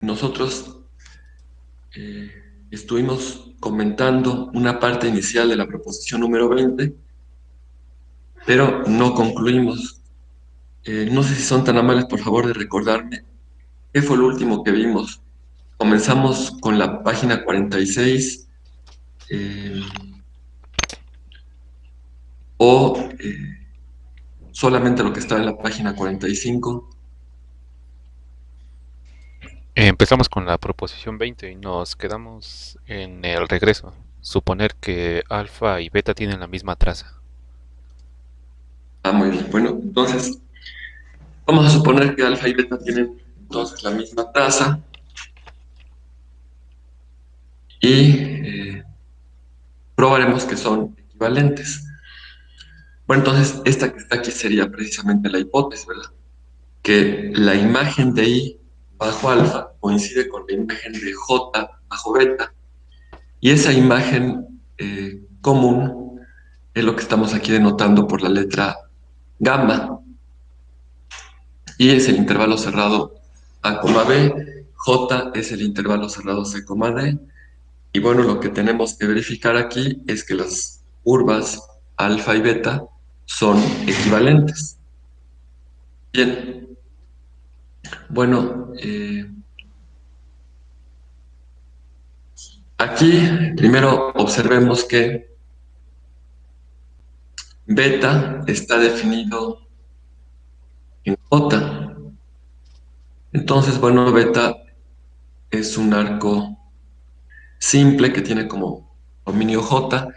Nosotros eh, estuvimos comentando una parte inicial de la proposición número 20, pero no concluimos. No sé si son tan amables, por favor, de recordarme qué fue lo último que vimos. Comenzamos con la página 46 eh, o solamente lo que está en la página 45. Empezamos con la proposición 20 y nos quedamos en el regreso. Suponer que alfa y beta tienen la misma traza. Ah, muy bien. Bueno, entonces vamos a suponer que alfa y beta tienen entonces la misma tasa y probaremos que son equivalentes. Bueno, entonces esta que está aquí sería precisamente la hipótesis, ¿verdad? Que la imagen de I bajo alfa coincide con la imagen de J bajo beta. Y esa imagen común es lo que estamos aquí denotando por la letra gamma. I es el intervalo cerrado A, B, J es el intervalo cerrado C, D. Y bueno, lo que tenemos que verificar aquí es que las curvas alfa y beta son equivalentes. Bien, bueno, aquí primero observemos que beta está definido en J. Entonces, bueno, beta es un arco simple que tiene como dominio J.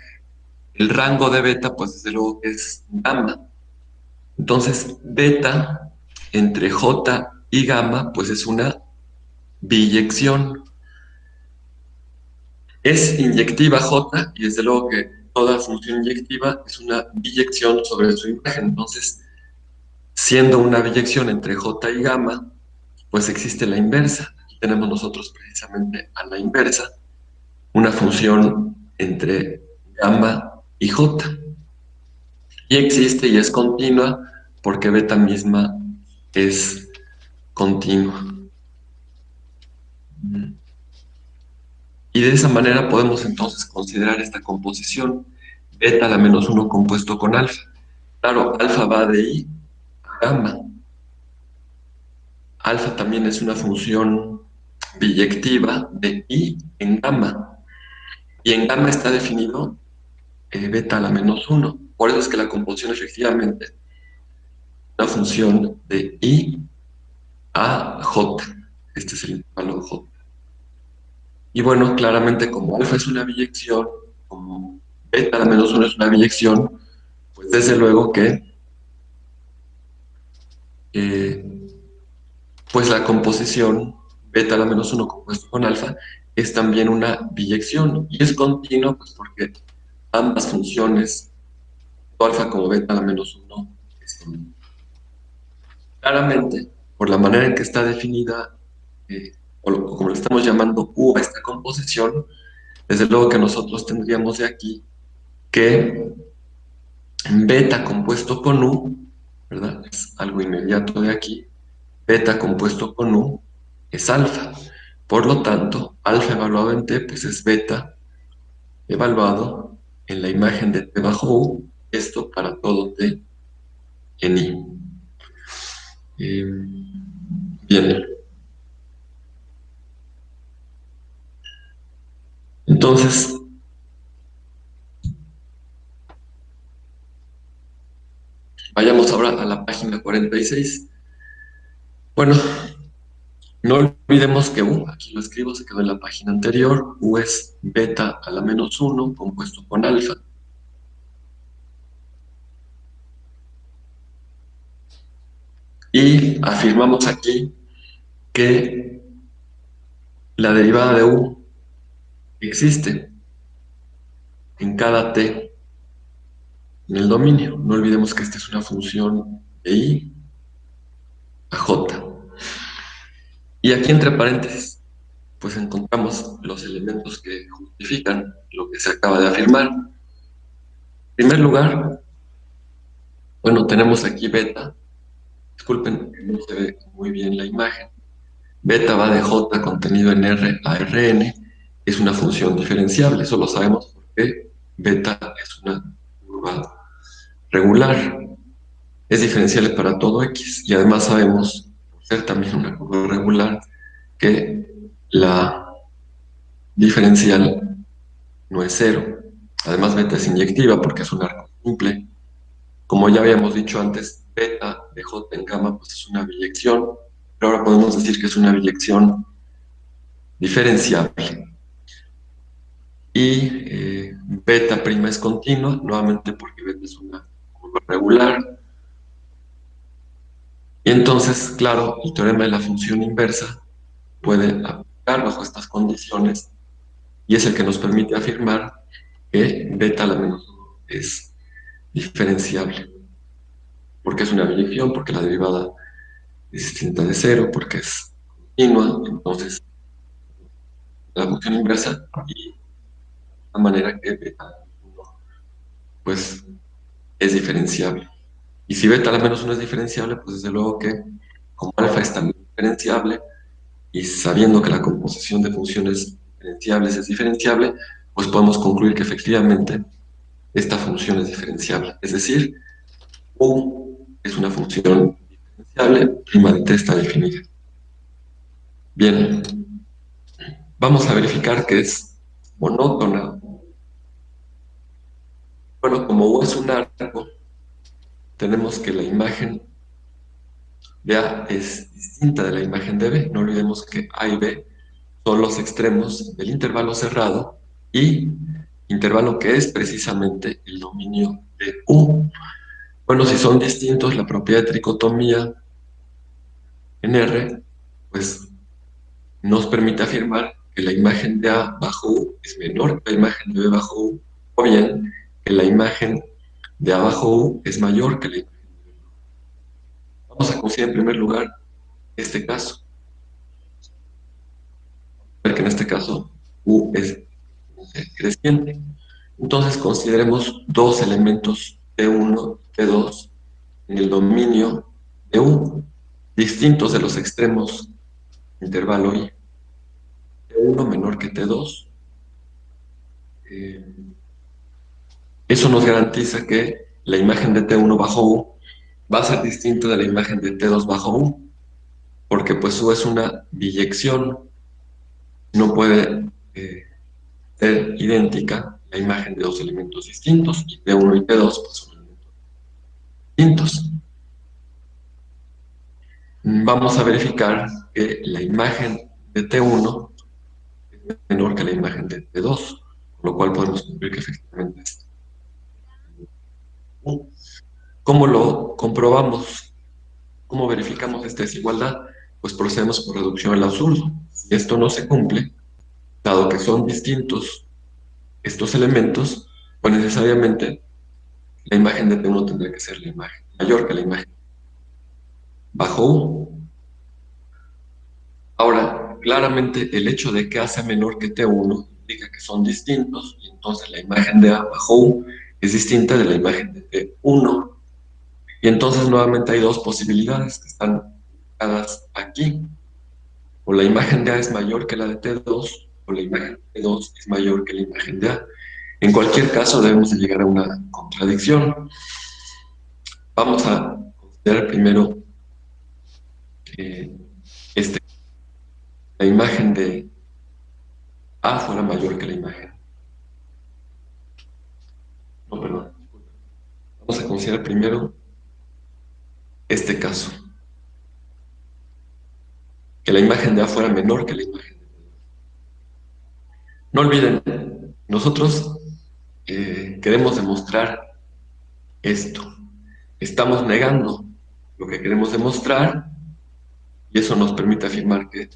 El rango de beta, pues desde luego que es gamma. Entonces, beta entre J y gamma, pues es una biyección. Es inyectiva J y desde luego que toda función inyectiva es una biyección sobre su imagen. Entonces, siendo una biyección entre J y gamma, pues existe la inversa. Aquí tenemos nosotros precisamente a la inversa, una función entre gamma y J. Y existe y es continua porque beta misma es continua. Y de esa manera podemos entonces considerar esta composición beta a la menos uno compuesto con alfa. Claro, alfa va de I a gamma. Alfa también es una función biyectiva de I en gamma. Y en gamma está definido beta a la menos uno. Por eso es que la composición efectivamente es una función de I a J. Este es el intervalo J. Y bueno, claramente como alfa es una biyección, como beta a la menos uno es una biyección, pues desde luego que eh, pues la composición beta a la menos uno compuesto con alfa es también una biyección y es continua pues porque ambas funciones, tanto alfa como beta a la menos uno, es continua. Claramente, por la manera en que está definida, o como le estamos llamando U a esta composición, desde luego que nosotros tendríamos de aquí que beta compuesto con U, ¿verdad? Es algo inmediato de aquí. Beta compuesto con U es alfa. Por lo tanto, alfa evaluado en T, pues es beta evaluado en la imagen de T bajo U, esto para todo T en I. Eh, bien, entonces, vayamos ahora a la página 46. Bueno, no olvidemos que U, aquí lo escribo, se quedó en la página anterior, U es beta a la menos uno compuesto con alfa. Y afirmamos aquí que la derivada de U existe en cada t en el dominio. No olvidemos que esta es una función de I a J. Y aquí entre paréntesis, pues encontramos los elementos que justifican lo que se acaba de afirmar. En primer lugar, bueno, tenemos aquí beta. Disculpen, no se ve muy bien la imagen. Beta va de J contenido en R a Rn, es una función diferenciable. Eso lo sabemos porque beta es una curva regular. Es diferenciable para todo X. Y además sabemos, por ser también una curva regular, que la diferencial no es cero. Además, beta es inyectiva porque es un arco simple. Como ya habíamos dicho antes, beta de J en gamma pues es una biyección, pero ahora podemos decir que es una biyección diferenciable. Y beta prima es continua, nuevamente porque beta es una curva regular. Y entonces, claro, el teorema de la función inversa puede aplicar bajo estas condiciones y es el que nos permite afirmar que beta a la menos 1 es diferenciable, porque es una biyección, porque la derivada es distinta de cero, porque es continua, entonces la función inversa y la manera que beta pues es diferenciable. Y si beta a la menos 1 es diferenciable, pues desde luego que como alfa es también diferenciable y sabiendo que la composición de funciones diferenciables es diferenciable, pues podemos concluir que efectivamente esta función es diferenciable. Es decir, U es una función diferenciable, prima de t está definida. Bien, vamos a verificar que es monótona. Bueno, como U es un arco, tenemos que la imagen de A es distinta de la imagen de B. No olvidemos que A y B son los extremos del intervalo cerrado y intervalo que es precisamente el dominio de U. Bueno, si son distintos, la propiedad de tricotomía en R, pues nos permite afirmar que la imagen de A bajo U es menor que la imagen de B bajo U, o bien que la imagen de A bajo U es mayor que la imagen. Vamos a considerar en primer lugar este caso, ver que en este caso U es creciente. Entonces consideremos dos elementos T1 y T2 en el dominio de U, distintos de los extremos intervalo I. T1 menor que T2. Eh, Eso nos garantiza que la imagen de T1 bajo U va a ser distinta de la imagen de T2 bajo U, porque pues U es una biyección, no puede ser idéntica la imagen de dos elementos distintos, y T1 y T2 pues, son elementos distintos. Vamos a verificar que la imagen de T1 es menor que la imagen de T2, con lo cual podemos concluir que efectivamente es U. ¿Cómo lo comprobamos? ¿Cómo verificamos esta desigualdad? Pues procedemos por reducción al absurdo. Si esto no se cumple, dado que son distintos estos elementos, pues necesariamente la imagen de T1 tendría que ser la imagen mayor que la imagen bajo U. Ahora, claramente el hecho de que A sea menor que T1 indica que son distintos y entonces la imagen de A bajo U es distinta de la imagen de T1. Y entonces nuevamente hay dos posibilidades que están dadas aquí. O la imagen de A es mayor que la de T2 o la imagen de T2 es mayor que la imagen de A. En cualquier caso debemos de llegar a una contradicción. Vamos a considerar primero que este, la imagen de A fuera mayor que la imagen. No, perdón. Vamos a considerar primero este caso, que la imagen de A fuera menor que la imagen de T2. No olviden, nosotros queremos demostrar esto. Estamos negando lo que queremos demostrar y eso nos permite afirmar que,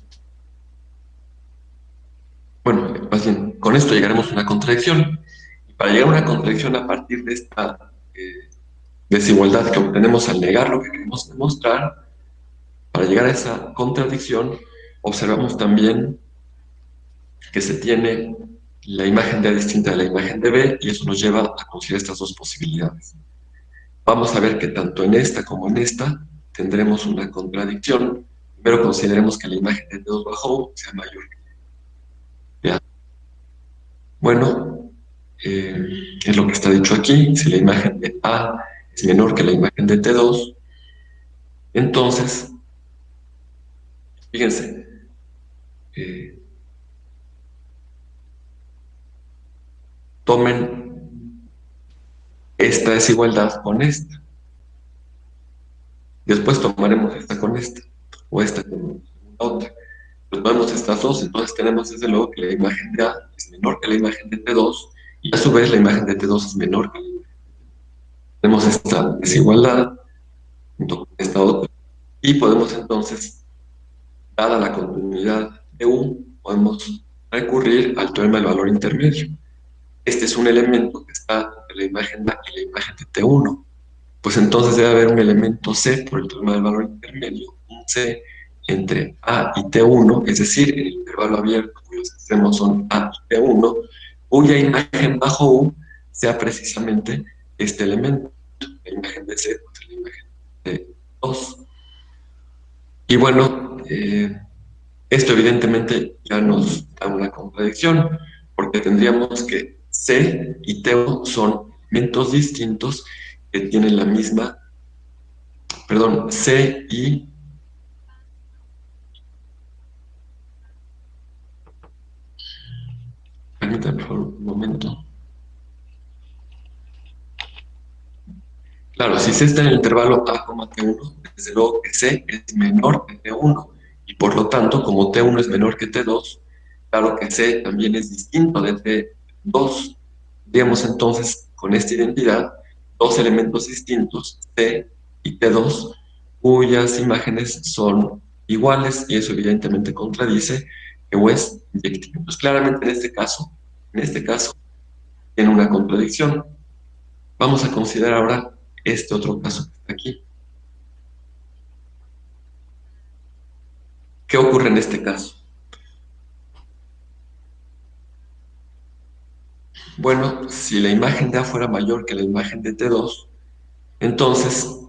bueno, más bien, con esto llegaremos a una contradicción. Y para llegar a una contradicción a partir de esta desigualdad que obtenemos al negar lo que queremos demostrar, para llegar a esa contradicción, observamos también que se tiene la imagen de A distinta de la imagen de B y eso nos lleva a considerar estas dos posibilidades. Vamos a ver que tanto en esta como en esta tendremos una contradicción Primero consideremos que la imagen de T2 bajo U sea mayor que A. Bueno, es lo que está dicho aquí. Si la imagen de A es menor que la imagen de T2, entonces, fíjense, eh, tomen esta desigualdad con esta. Después tomaremos esta con esta, o esta con la otra. Pues vemos estas dos, entonces tenemos desde luego que la imagen de A es menor que la imagen de T2, y a su vez la imagen de T2 es menor que la imagen. Tenemos esta desigualdad junto con esta otra, y podemos entonces, dada la continuidad de U, podemos recurrir al teorema del valor intermedio. Este es un elemento que está entre la imagen A y la imagen de T1. Pues entonces debe haber un elemento C por el teorema del valor intermedio, un C entre A y T1, es decir, el intervalo abierto cuyos extremos son A y T1, cuya imagen bajo U sea precisamente este elemento, la imagen de C contra la imagen de 2. Y bueno, esto evidentemente ya nos da una contradicción, porque tendríamos que C y T1 son elementos distintos que tienen la misma, perdón, C y, permítanme por un momento. Claro, si C está en el intervalo A, T1, desde luego que C es menor que T1, y por lo tanto, como T1 es menor que T2, claro que C también es distinto de T2. Digamos entonces, con esta identidad, dos elementos distintos, C y T2, cuyas imágenes son iguales, y eso evidentemente contradice que U es inyectiva. Pues claramente en este caso, tiene una contradicción. Vamos a considerar ahora este otro caso que está aquí. ¿Qué ocurre en este caso? Bueno, si la imagen de A fuera mayor que la imagen de T2, entonces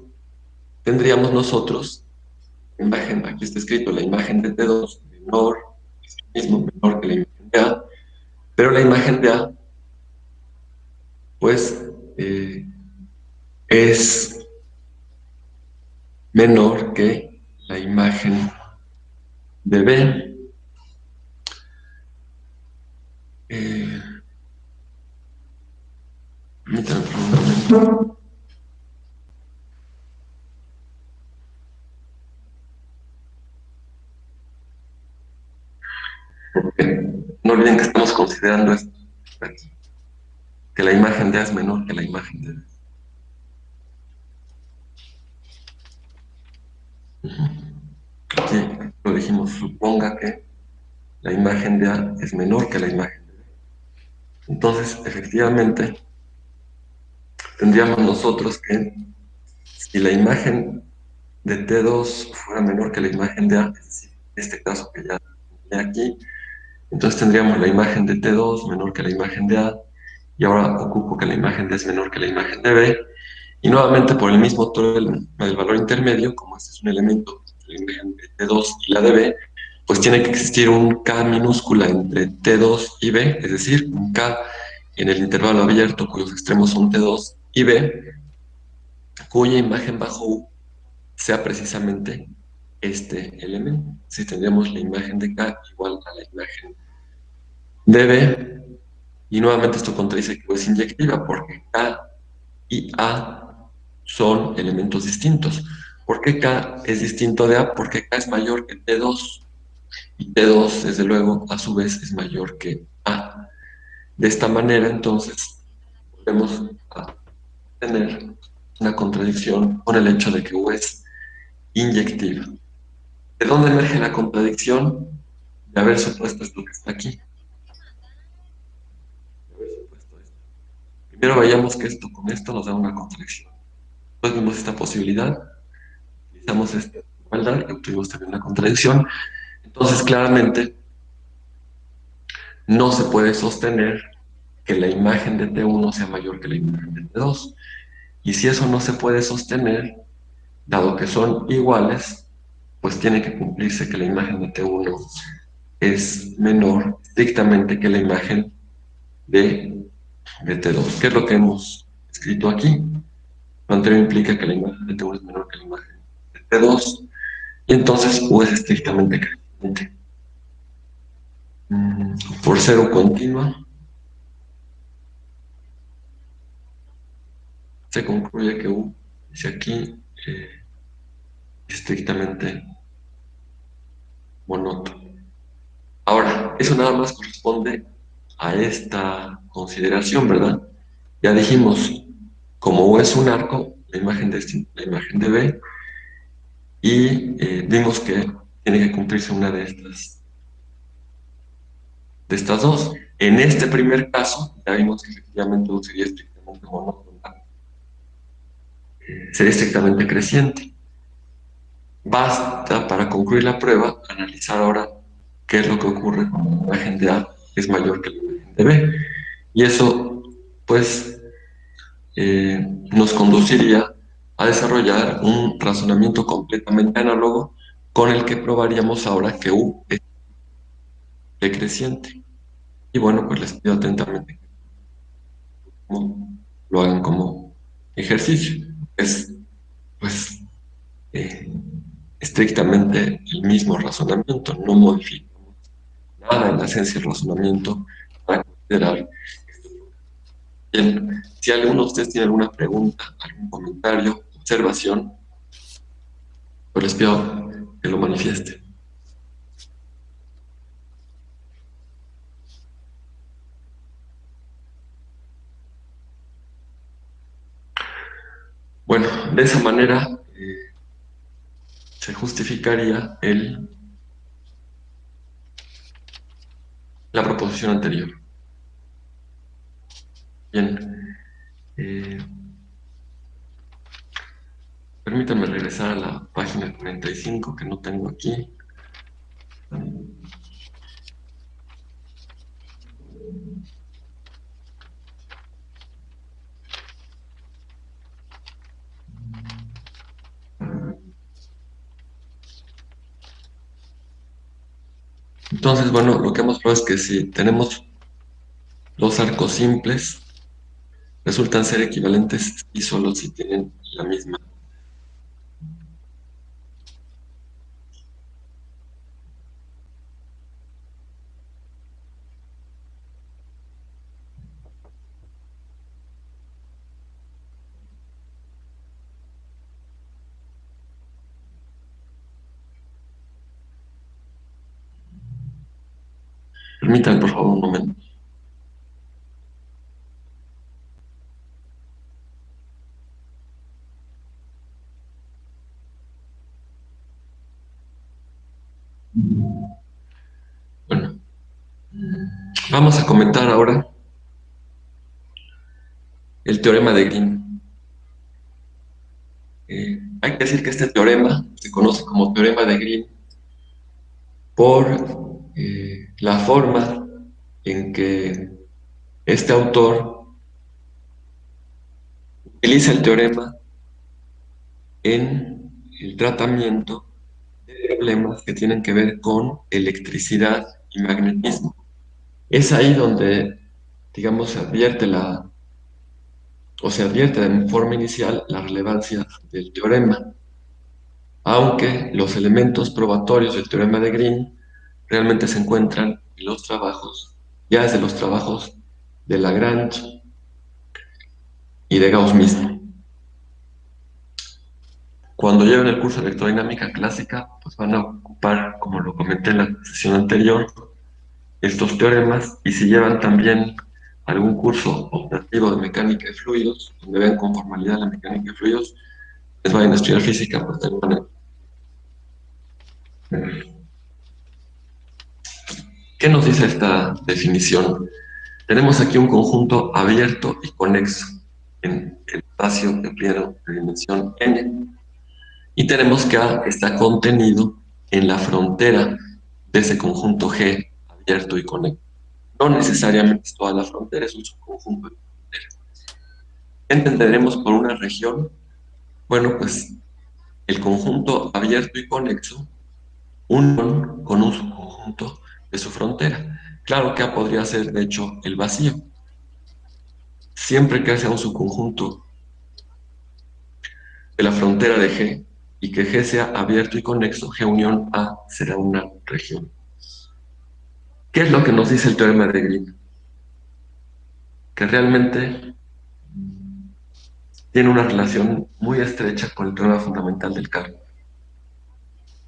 tendríamos nosotros, imagen, aquí está escrito, la imagen de T2 menor, es el mismo, menor que la imagen de A, pero la imagen de A, pues, es menor que la imagen de B. Eh, Permítanme por un momento. No olviden que estamos considerando esto aquí, que la imagen de A es menor que la imagen de B. Aquí lo dijimos, suponga que la imagen de A es menor que la imagen de B. Entonces, efectivamente, tendríamos nosotros que, si la imagen de T2 fuera menor que la imagen de A, es decir, en este caso que ya tenía aquí, entonces tendríamos la imagen de T2 menor que la imagen de A, y ahora ocupo que la imagen de A es menor que la imagen de B, y nuevamente por el mismo teorema del valor intermedio, como este es un elemento entre la imagen de T2 y la de B, pues tiene que existir un K minúscula entre T2 y B, es decir, un K en el intervalo abierto cuyos extremos son T2 y B, cuya imagen bajo U sea precisamente este elemento. Si tendríamos la imagen de K igual a la imagen de B, y nuevamente esto contradice que U es inyectiva, porque K y A son elementos distintos. ¿Por qué K es distinto de A? Porque K es mayor que T2, y T2, desde luego, a su vez es mayor que A. De esta manera, entonces, podemos tener una contradicción con el hecho de que U es inyectiva. ¿De dónde emerge la contradicción? De haber supuesto esto que está aquí. De haber supuesto esto. Primero veíamos que esto con esto nos da una contradicción. Después vimos esta posibilidad, utilizamos esta igualdad y obtuvimos también una contradicción. Entonces, claramente, no se puede sostener que la imagen de T1 sea mayor que la imagen de T2. Y si eso no se puede sostener, dado que son iguales, pues tiene que cumplirse que la imagen de T1 es menor estrictamente que la imagen de, de T2. ¿Qué es lo que hemos escrito aquí? Lo anterior implica que la imagen de T1 es menor que la imagen de T2 y entonces U es estrictamente creciente. Por cero continua, se concluye que U, dice aquí, estrictamente monótono. Ahora, eso nada más corresponde a esta consideración, ¿verdad? Ya dijimos, como U es un arco, la imagen de B, y vimos que tiene que cumplirse una de estas dos. En este primer caso, ya vimos que efectivamente U sería estrictamente monótono, sería estrictamente creciente. Basta para concluir la prueba analizar ahora qué es lo que ocurre cuando la imagen de A es mayor que la imagen de B. Y eso, pues, nos conduciría a desarrollar un razonamiento completamente análogo con el que probaríamos ahora que U es decreciente. Y bueno, pues les pido atentamente que lo hagan como ejercicio. Es, pues, eh, estrictamente el mismo razonamiento, no modificamos nada en la esencia del razonamiento para considerar. Bien, si alguno de ustedes tiene alguna pregunta, algún comentario, observación, pues les pido que lo manifieste. Bueno, de esa manera se justificaría la proposición anterior. Bien, eh, permítanme regresar a la página 45 que no tengo aquí. Entonces, bueno, lo que hemos probado es que si tenemos dos arcos simples, resultan ser equivalentes y solo si tienen la misma. Permítanme, por favor, un momento. Bueno, vamos a comentar ahora el teorema de Green. Hay que decir que este teorema se conoce como teorema de Green por la forma en que este autor utiliza el teorema en el tratamiento de problemas que tienen que ver con electricidad y magnetismo. Es ahí donde, digamos, se advierte de forma inicial la relevancia del teorema, aunque los elementos probatorios del teorema de Green realmente se encuentran en los trabajos, ya desde los trabajos de Lagrange y de Gauss mismo. Cuando lleven el curso de electrodinámica clásica, pues van a ocupar, como lo comenté en la sesión anterior, estos teoremas, y si llevan también algún curso optativo de mecánica de fluidos, donde vean con formalidad la mecánica de fluidos, les vayan a estudiar física, pues también van a ver. ¿Qué nos dice esta definición? Tenemos aquí un conjunto abierto y conexo en el espacio euclidiano de dimensión n. Y tenemos que A está contenido en la frontera de ese conjunto G abierto y conectado. No necesariamente es toda la frontera, es un subconjunto. ¿Qué entenderemos por una región? Bueno, pues el conjunto abierto y conexo unión con un subconjunto de su frontera. Claro que A podría ser, de hecho, el vacío. Siempre que sea un subconjunto de la frontera de G y que G sea abierto y conexo, G unión A será una región. ¿Qué es lo que nos dice el teorema de Green? Que realmente tiene una relación muy estrecha con el teorema fundamental del cálculo.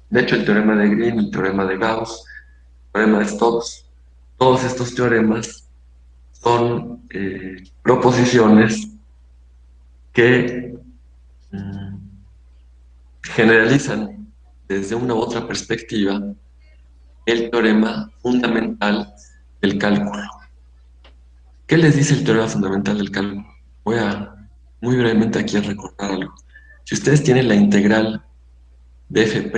De hecho, el teorema de Green, el teorema de Gauss, el teorema de Stokes, todos estos teoremas son proposiciones que mm, generalizan desde una u otra perspectiva el teorema fundamental del cálculo. ¿Qué les dice el teorema fundamental del cálculo? Voy a muy brevemente aquí a recordar algo. Si ustedes tienen la integral de f'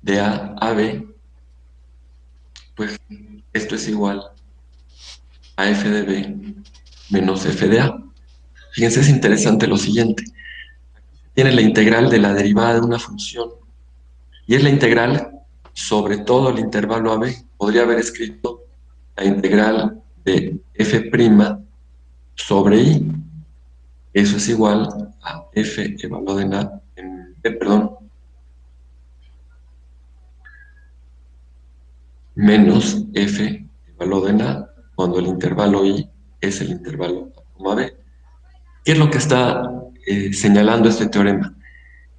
de a b, pues esto es igual a f de b menos f de a. Fíjense, es interesante lo siguiente. Tiene la integral de la derivada de una función y es la integral sobre todo el intervalo a b. Podría haber escrito la integral de f' sobre i. Eso es igual a f evaluado en a, en b, perdón, menos f evaluado en a cuando el intervalo i es el intervalo a, b. ¿Qué es lo que está señalando este teorema?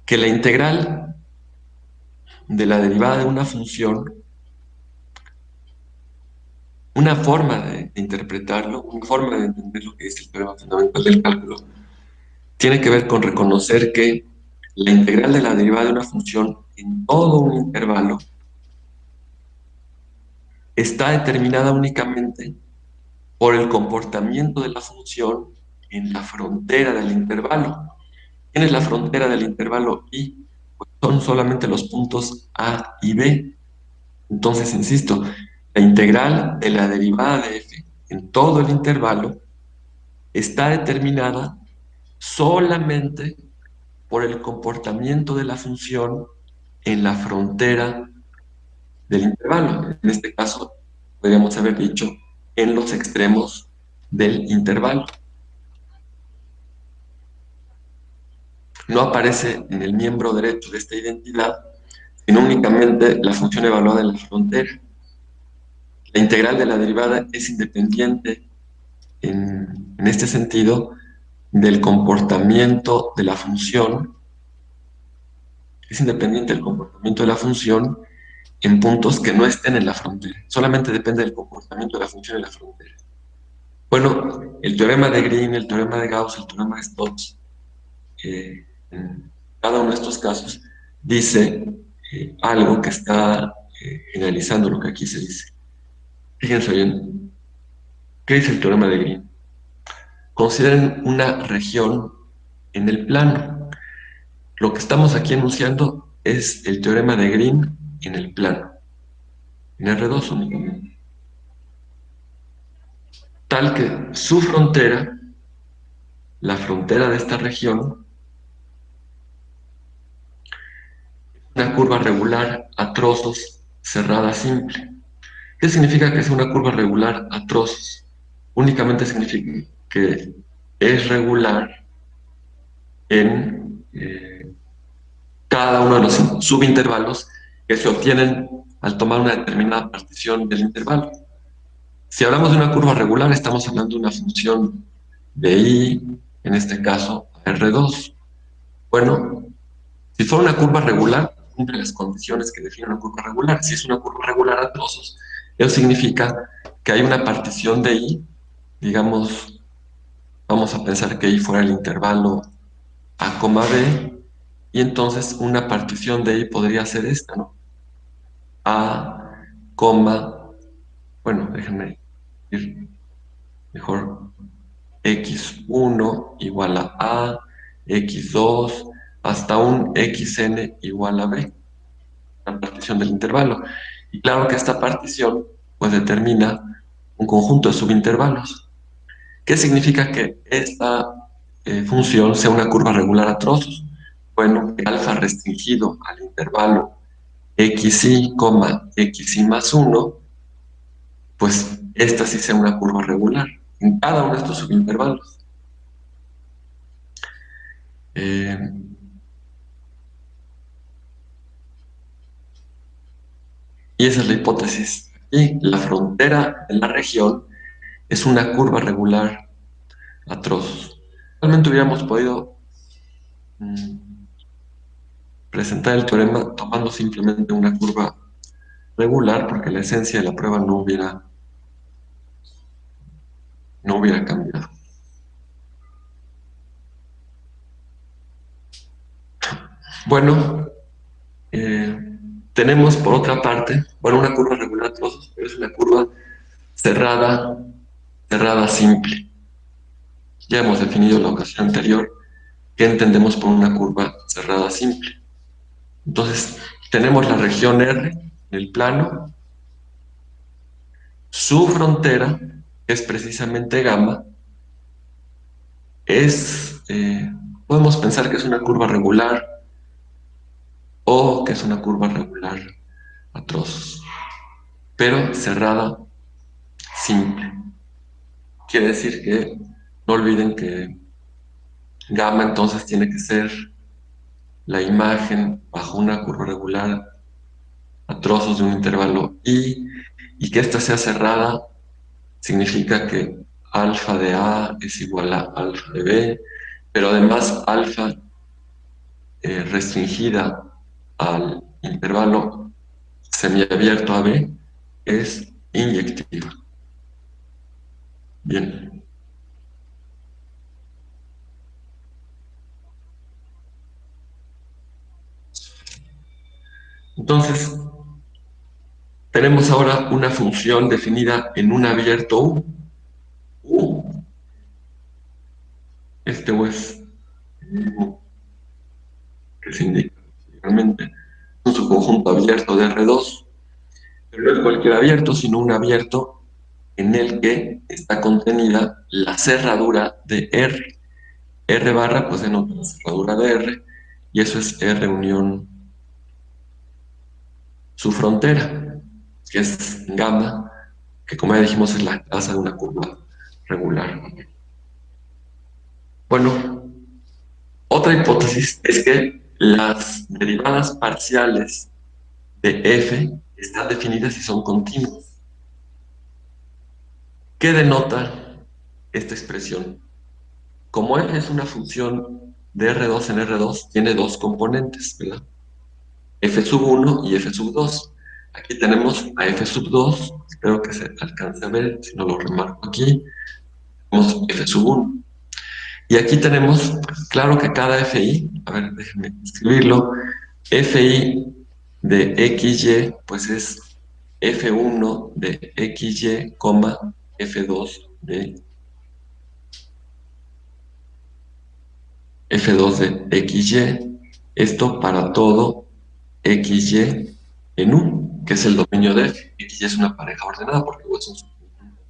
Que la integral de la derivada de una función, una forma de interpretarlo, una forma de entender lo que es el teorema fundamental del cálculo, tiene que ver con reconocer que la integral de la derivada de una función en todo un intervalo está determinada únicamente por el comportamiento de la función en la frontera del intervalo. ¿Quién es la frontera del intervalo i? Pues son solamente los puntos a y b. Entonces, insisto, la integral de la derivada de f en todo el intervalo está determinada solamente por el comportamiento de la función en la frontera del intervalo. En este caso, podríamos haber dicho en los extremos del intervalo. No aparece en el miembro derecho de esta identidad, sino únicamente la función evaluada en la frontera. La integral de la derivada es independiente en este sentido del comportamiento de la función, es independiente del comportamiento de la función en puntos que no estén en la frontera. Solamente depende del comportamiento de la función en la frontera. Bueno, el teorema de Green, el teorema de Gauss, el teorema de Stokes, en cada uno de estos casos dice algo que está generalizando lo que aquí se dice. Fíjense bien, ¿qué dice el teorema de Green? Consideren una región en el plano. Lo que estamos aquí enunciando es el teorema de Green en el plano, en R2 únicamente. Tal que su frontera, la frontera de esta región, una curva regular a trozos cerrada simple. ¿Qué significa que es una curva regular a trozos? Únicamente significa que es regular en cada uno de los subintervalos que se obtienen al tomar una determinada partición del intervalo. Si hablamos de una curva regular, estamos hablando de una función de i, en este caso R2. Bueno, si fuera una curva regular, cumple las condiciones que define una curva regular. Si es una curva regular a trozos, eso significa que hay una partición de i, digamos, vamos a pensar que i fuera el intervalo a, b, y entonces una partición de i podría ser esta, ¿no? A, bueno, déjenme ir mejor, x1 igual a, x2, hasta un xn igual a b, la partición del intervalo. Y claro que esta partición pues determina un conjunto de subintervalos. ¿Qué significa que esta función sea una curva regular a trozos? Bueno, que alfa restringido al intervalo xy, xy más uno, pues esta sí sea una curva regular en cada uno de estos subintervalos. Eh, y esa es la hipótesis. Y la frontera de la región es una curva regular a trozos. Realmente hubiéramos podido mm, presentar el teorema tomando simplemente una curva regular, porque la esencia de la prueba no hubiera cambiado. Bueno, eh, tenemos por otra parte, bueno, una curva regular a trozos, pero es una curva cerrada, cerrada simple. Ya hemos definido la ocasión anterior qué entendemos por una curva cerrada simple. Entonces, tenemos la región R en el plano, su frontera, que es precisamente gamma, podemos pensar que es una curva regular o que es una curva regular a trozos, pero cerrada simple. Quiere decir que no olviden que gamma entonces tiene que ser la imagen bajo una curva regular a trozos de un intervalo y que ésta sea cerrada significa que alfa de A es igual a alfa de B, pero además alfa restringida al intervalo semiabierto a B es inyectiva. Bien, entonces tenemos ahora una función definida en un abierto U. U, este U es el mismo que se indica realmente, un subconjunto abierto de R2, pero no es cualquier abierto, sino un abierto en el que está contenida la cerradura de R. R barra pues denota la cerradura de R y eso es R unión su frontera, que es gamma, que como ya dijimos es la tasa de una curva regular. Bueno, otra hipótesis es que las derivadas parciales de f están definidas y son continuas. ¿Qué denota esta expresión? Como f es una función de R2 en R2, tiene dos componentes, ¿verdad? F sub 1 y F sub 2. Aquí tenemos a F sub 2, espero que se alcance a ver, si no lo remarco aquí, tenemos F sub 1. Y aquí tenemos, claro que cada FI, a ver, déjenme escribirlo, FI de XY, pues es F1 de XY, F2 de F2 de XY. Esto para todo XY en U, que es el dominio de F. XY es una pareja ordenada porque U es un subconjunto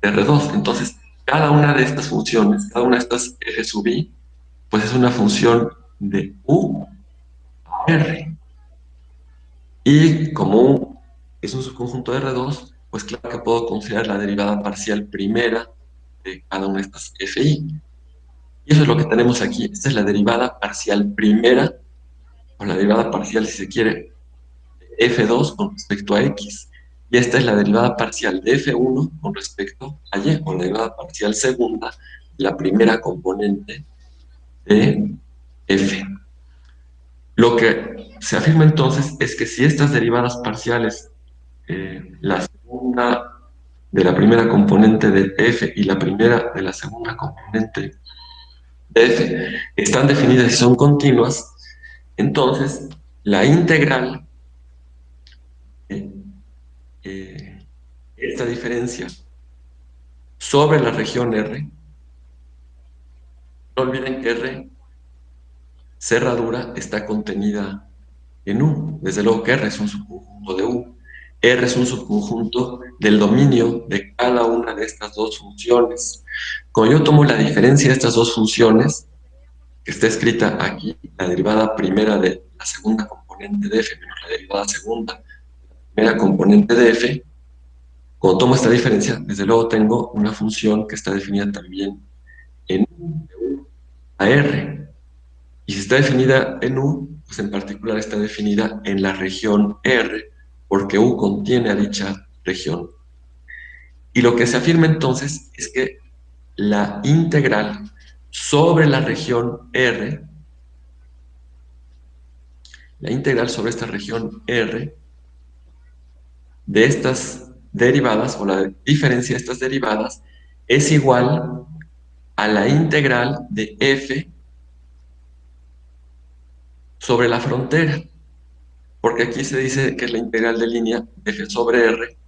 de R2. Entonces, cada una de estas funciones, cada una de estas F sub I, pues es una función de U a R. Y como U es un subconjunto de R2, pues claro que puedo considerar la derivada parcial primera de cada una de estas FI. Y eso es lo que tenemos aquí. Esta es la derivada parcial primera, o la derivada parcial, si se quiere, de F2 con respecto a X. Y esta es la derivada parcial de F1 con respecto a Y, o la derivada parcial segunda, la primera componente de F. Lo que se afirma entonces es que si estas derivadas parciales, la segunda de la primera componente de F y la primera de la segunda componente de F están definidas y son continuas, entonces la integral de esta diferencia sobre la región R, no olviden que R, cerradura, está contenida en U. Desde luego que R es un subconjunto de U. R es un subconjunto del dominio de cada una de estas dos funciones. Cuando yo tomo la diferencia de estas dos funciones, que está escrita aquí, la derivada primera de la segunda componente componente de f menos la derivada segunda de la primera componente de f, cuando tomo esta diferencia, desde luego tengo una función que está definida también en U a R. Y si está definida en U, pues en particular está definida en la región R, porque U contiene a dicha región. Y lo que se afirma entonces es que la integral sobre la región R, la integral sobre esta región R de estas derivadas, o la diferencia de estas derivadas, es igual a la integral de f sobre la frontera, porque aquí se dice que es la integral de línea de f sobre r,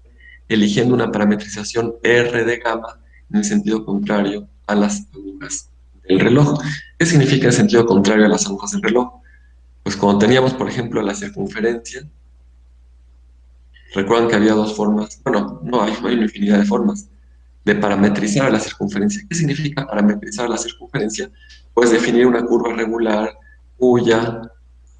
eligiendo una parametrización r de gamma en el sentido contrario a las agujas del reloj. ¿Qué significa el sentido contrario a las agujas del reloj? Pues cuando teníamos, por ejemplo, la circunferencia, recuerdan que había dos formas, bueno, no hay una infinidad de formas de parametrizar la circunferencia. ¿Qué significa parametrizar la circunferencia? Pues definir una curva regular cuya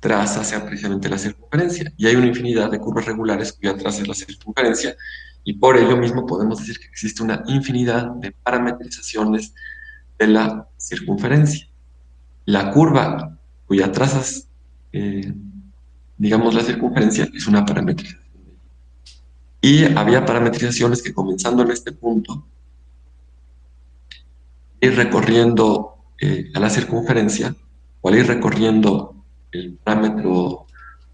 traza sea precisamente la circunferencia. Y hay una infinidad de curvas regulares cuya traza es la circunferencia, y por ello mismo podemos decir que existe una infinidad de parametrizaciones de la circunferencia. La curva cuya traza es, digamos, la circunferencia es una parametrización. Y había parametrizaciones que comenzando en este punto ir recorriendo a la circunferencia, o al ir recorriendo el parámetro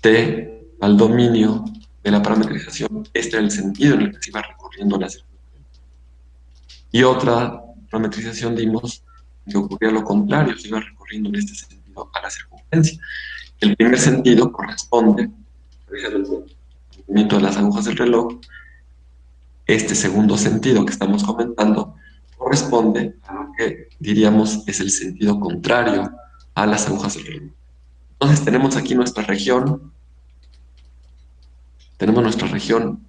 t al dominio de la parametrización, este era el sentido en el que se iba recorriendo la circunferencia. Y otra parametrización dimos que ocurría lo contrario, se iba recorriendo en este sentido a la circunferencia. El primer sentido corresponde precisamente al movimiento de las agujas del reloj. Este segundo sentido que estamos comentando corresponde a lo que diríamos es el sentido contrario a las agujas del reloj. Entonces tenemos nuestra región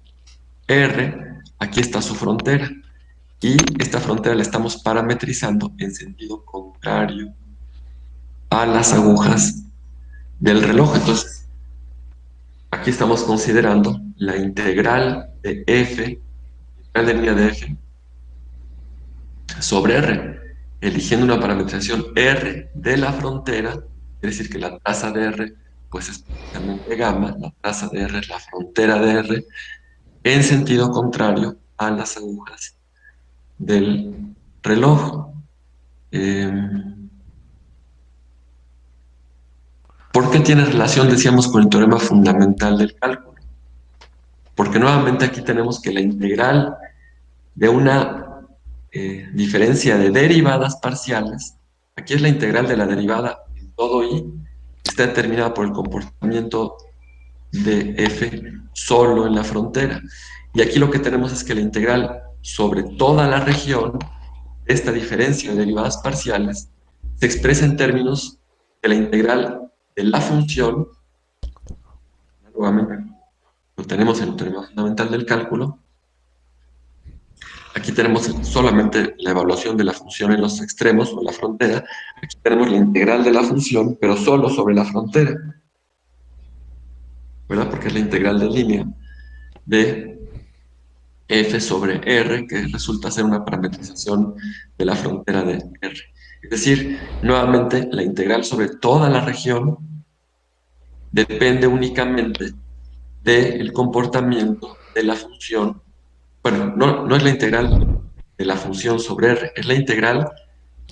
R, aquí está su frontera, y esta frontera la estamos parametrizando en sentido contrario a las agujas del reloj. Entonces, aquí estamos considerando la integral de f, integral de línea de f, sobre R, eligiendo una parametrización R de la frontera, quiere decir que la traza de R pues es precisamente gamma, la traza de R es la frontera de R, en sentido contrario a las agujas del reloj. Eh, ¿Por qué tiene relación, decíamos, con el teorema fundamental del cálculo? Porque nuevamente aquí tenemos que la integral de una diferencia de derivadas parciales, aquí es la integral de la derivada en todo y, está determinada por el comportamiento de f solo en la frontera. Y aquí lo que tenemos es que la integral sobre toda la región de esta diferencia de derivadas parciales se expresa en términos de la integral de la función, nuevamente lo tenemos en el teorema fundamental del cálculo. Aquí tenemos solamente la evaluación de la función en los extremos o en la frontera. Aquí tenemos la integral de la función, pero solo sobre la frontera, ¿verdad? Porque es la integral de línea de f sobre r, que resulta ser una parametrización de la frontera de r. Es decir, nuevamente, la integral sobre toda la región depende únicamente del comportamiento de la función. Bueno, no es la integral de la función sobre r, es la integral.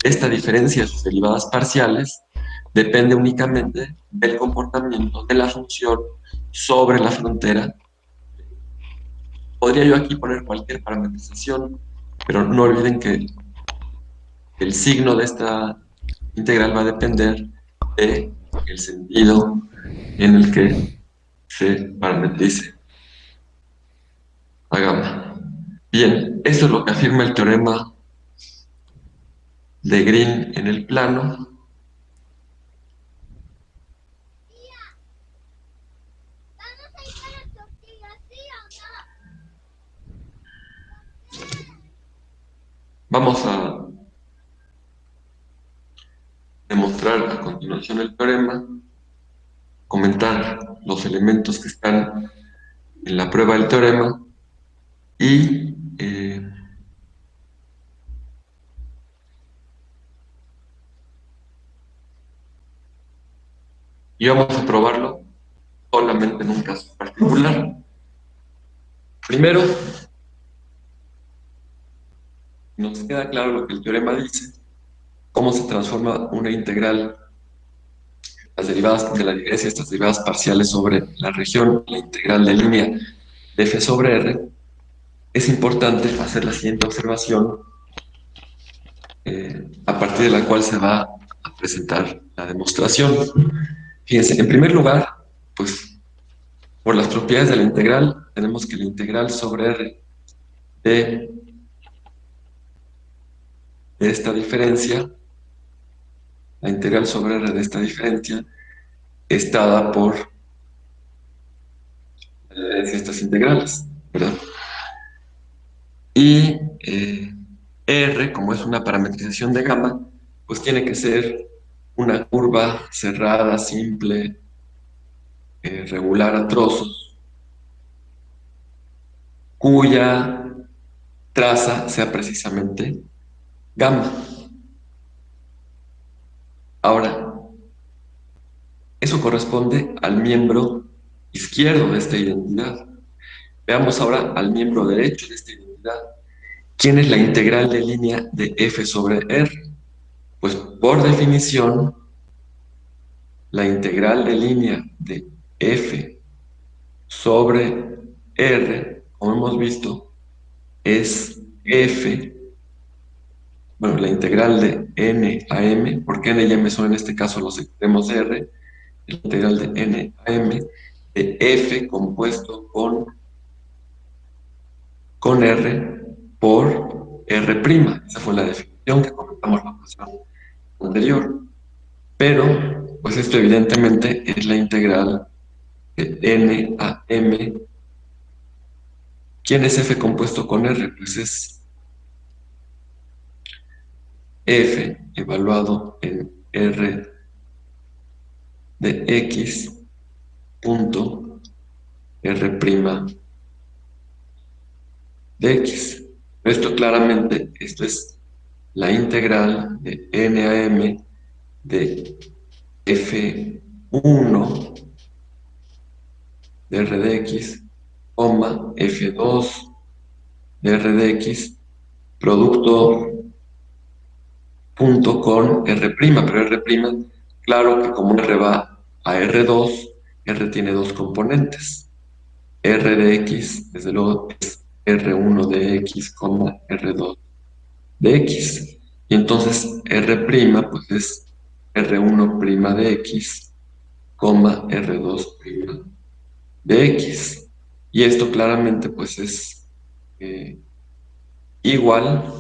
Esta diferencia de sus derivadas parciales depende únicamente del comportamiento de la función sobre la frontera. Podría yo aquí poner cualquier parametrización, pero no olviden que el signo de esta integral va a depender del sentido en el que se parametrice la gamma. Bien, esto es lo que afirma el teorema de Green en el plano. Vamos a demostrar a continuación el teorema. comentar los elementos que están en la prueba del teorema y, y vamos a probarlo solamente en un caso particular. Primero, nos queda claro lo que el teorema dice, cómo se transforma una integral, las derivadas de la diferencia, estas derivadas parciales sobre la región, la integral de línea de f sobre r. Es importante hacer la siguiente observación, a partir de la cual se va a presentar la demostración. Fíjense, en primer lugar, pues por las propiedades de la integral, tenemos que la integral sobre r de, de esta diferencia, la integral sobre r de esta diferencia, está dada por estas integrales, ¿verdad? Y R, como es una parametrización de gamma, pues tiene que ser una curva cerrada, simple, regular a trozos, cuya traza sea precisamente gamma. Ahora, eso corresponde al miembro izquierdo de esta identidad. Veamos ahora al miembro derecho de esta identidad. ¿Quién es la integral de línea de f sobre r? Pues por definición, la integral de línea de f sobre r, como hemos visto, es f, bueno, la integral de n a m, porque n y m son en este caso los extremos de r, la integral de n a m de f compuesto con r por r'. Esa fue la definición que comentamos la ocasión anterior. Pero, pues esto evidentemente es la integral de n a m. ¿Quién es f compuesto con r? Pues es f evaluado en r de x punto r' de x. Esto claramente, esto es la integral de n a m de f1 de r de x, f2 de r de x, producto punto con r', pero r', claro que como r va a r2, r tiene dos componentes. R de x, desde luego, es R1 de x, R2 de x. Y entonces R', pues es R1' de x, R2' de x. Y esto claramente, pues es eh, igual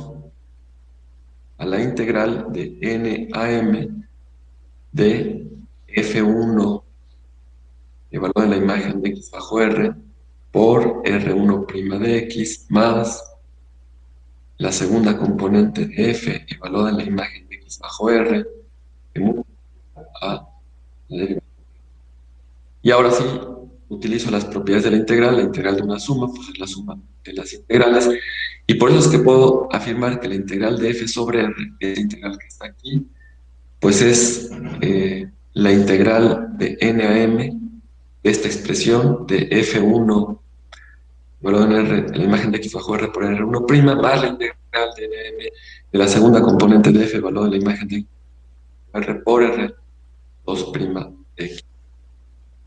a la integral de n a m de f1 evaluada en la imagen de x bajo r por R1' de x más la segunda componente de f evaluada en la imagen de x bajo r a la derivación. Y ahora sí, utilizo las propiedades de la integral de una suma, pues es la suma de las integrales, y por eso es que puedo afirmar que la integral de f sobre r, esa integral que está aquí, pues es la integral de n a m de esta expresión de f1 evaluado en r, en la imagen de x bajo r por r1' más la integral de n a m de la segunda componente de f evaluada en la imagen de r por r2' de x.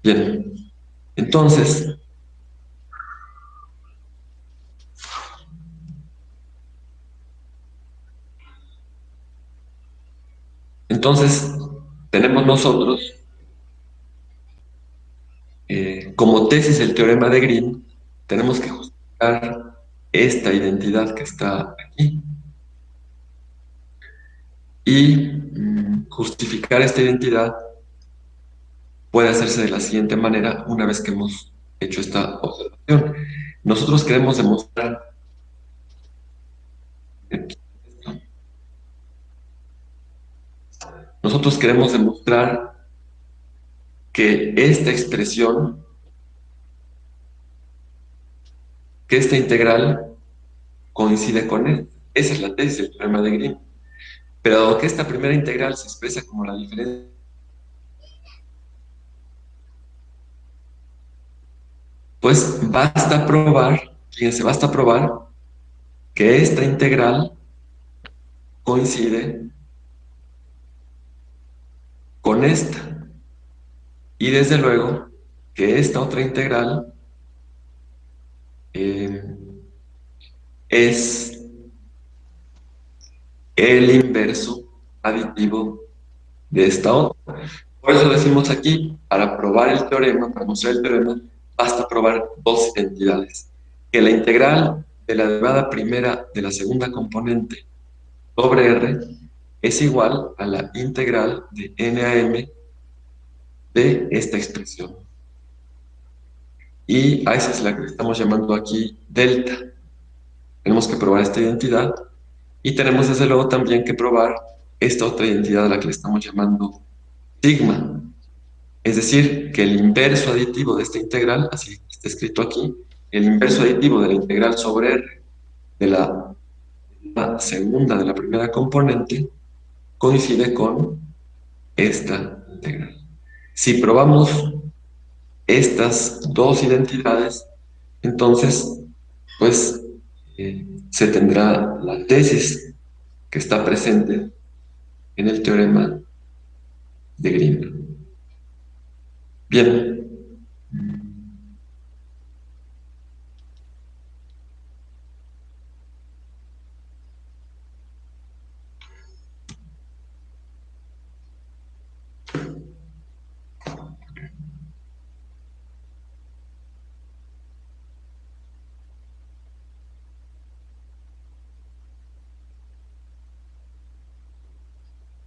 Bien, entonces, entonces tenemos nosotros como tesis el teorema de Green, tenemos que justificar esta identidad que está aquí. Y justificar esta identidad puede hacerse de la siguiente manera una vez que hemos hecho esta observación. Nosotros queremos demostrar, nosotros queremos demostrar que esta expresión, que esta integral coincide con él. Esa es la tesis del teorema de Green. Pero dado que esta primera integral se expresa como la diferencia, pues basta probar, fíjense, basta probar que esta integral coincide con esta. Y desde luego que esta otra integral eh, es el inverso aditivo de esta otra. Por eso decimos aquí, para probar el teorema, para mostrar el teorema, basta probar dos identidades. Que la integral de la derivada primera de la segunda componente sobre R es igual a la integral de n a m de esta expresión. Y a esa es la que estamos llamando aquí delta. Tenemos que probar esta identidad y tenemos desde luego también que probar esta otra identidad a la que le estamos llamando sigma. Es decir, que el inverso aditivo de esta integral, así está escrito aquí, el inverso aditivo de la integral sobre R de la segunda de la primera componente coincide con esta integral. Si probamos estas dos identidades, entonces, pues, se tendrá la tesis que está presente en el teorema de Green. Bien,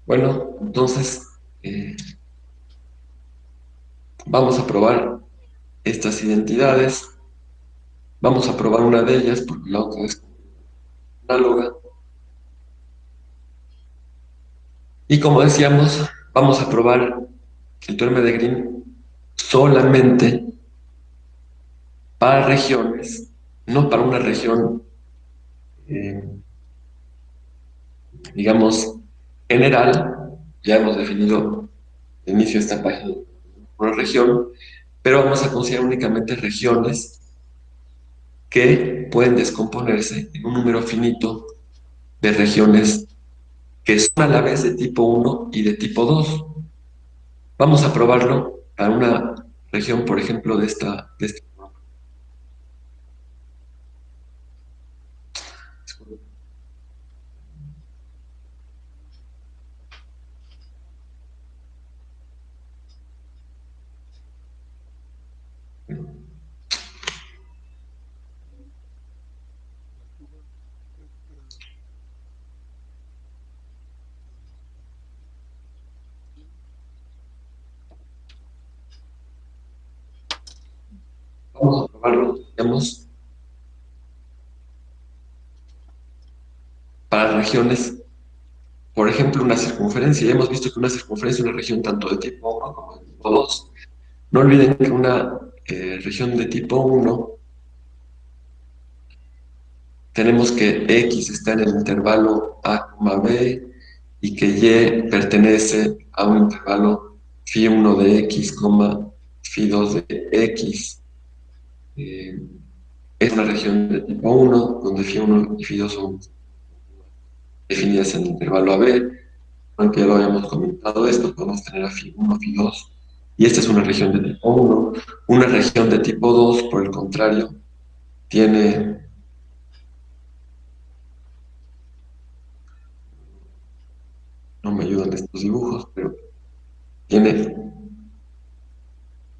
bueno, entonces vamos a probar estas identidades. Vamos a probar una de ellas porque la otra es análoga. Y como decíamos, vamos a probar el teorema de Green solamente para regiones, no para una región, eh, digamos, general. Ya hemos definido de inicio esta página una región, pero vamos a considerar únicamente regiones que pueden descomponerse en un número finito de regiones que son a la vez de tipo uno y de tipo 2. Vamos a probarlo para una región, por ejemplo, de esta. Vamos a probarlo, digamos, para regiones, por ejemplo, una circunferencia. Ya hemos visto que una circunferencia es una región tanto de tipo uno como de tipo 2. No olviden que una región de tipo uno tenemos que X está en el intervalo A, B y que Y pertenece a un intervalo φ1 de X, φ2 de X. Eh, es una región de tipo uno donde φ1 y φ2 son definidas en el intervalo AB. Aunque ya lo habíamos comentado esto, podemos tener a φ1, φ2. Y esta es una región de tipo uno. Una región de tipo 2, por el contrario, tiene, no me ayudan estos dibujos, pero tiene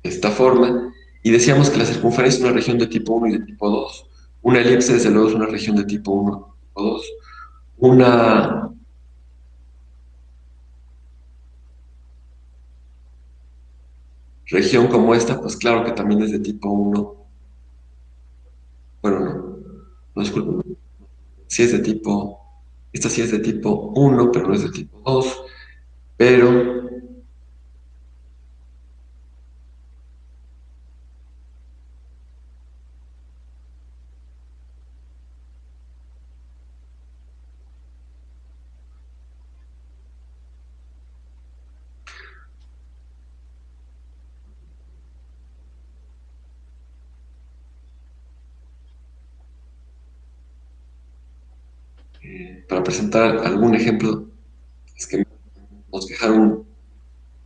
esta forma. Y decíamos que la circunferencia es una región de tipo uno y de tipo 2. Una elipse, desde luego, es una región de tipo uno y tipo 2. Una región como esta, pues claro que también es de tipo uno. Bueno, no, no disculpen. Sí es de tipo, esta sí es de tipo uno, pero no es de tipo 2. Pero Para presentar algún ejemplo, es que nos dejaron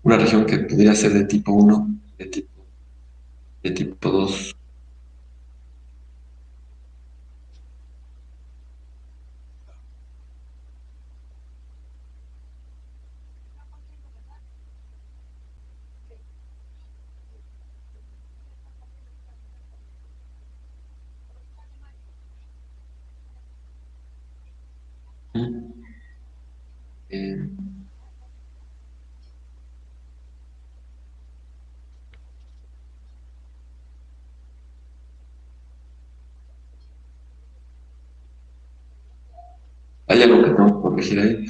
una región que podría ser de tipo uno, de tipo 2. Eh, ¿Hay algo que tengo que corregir ahí?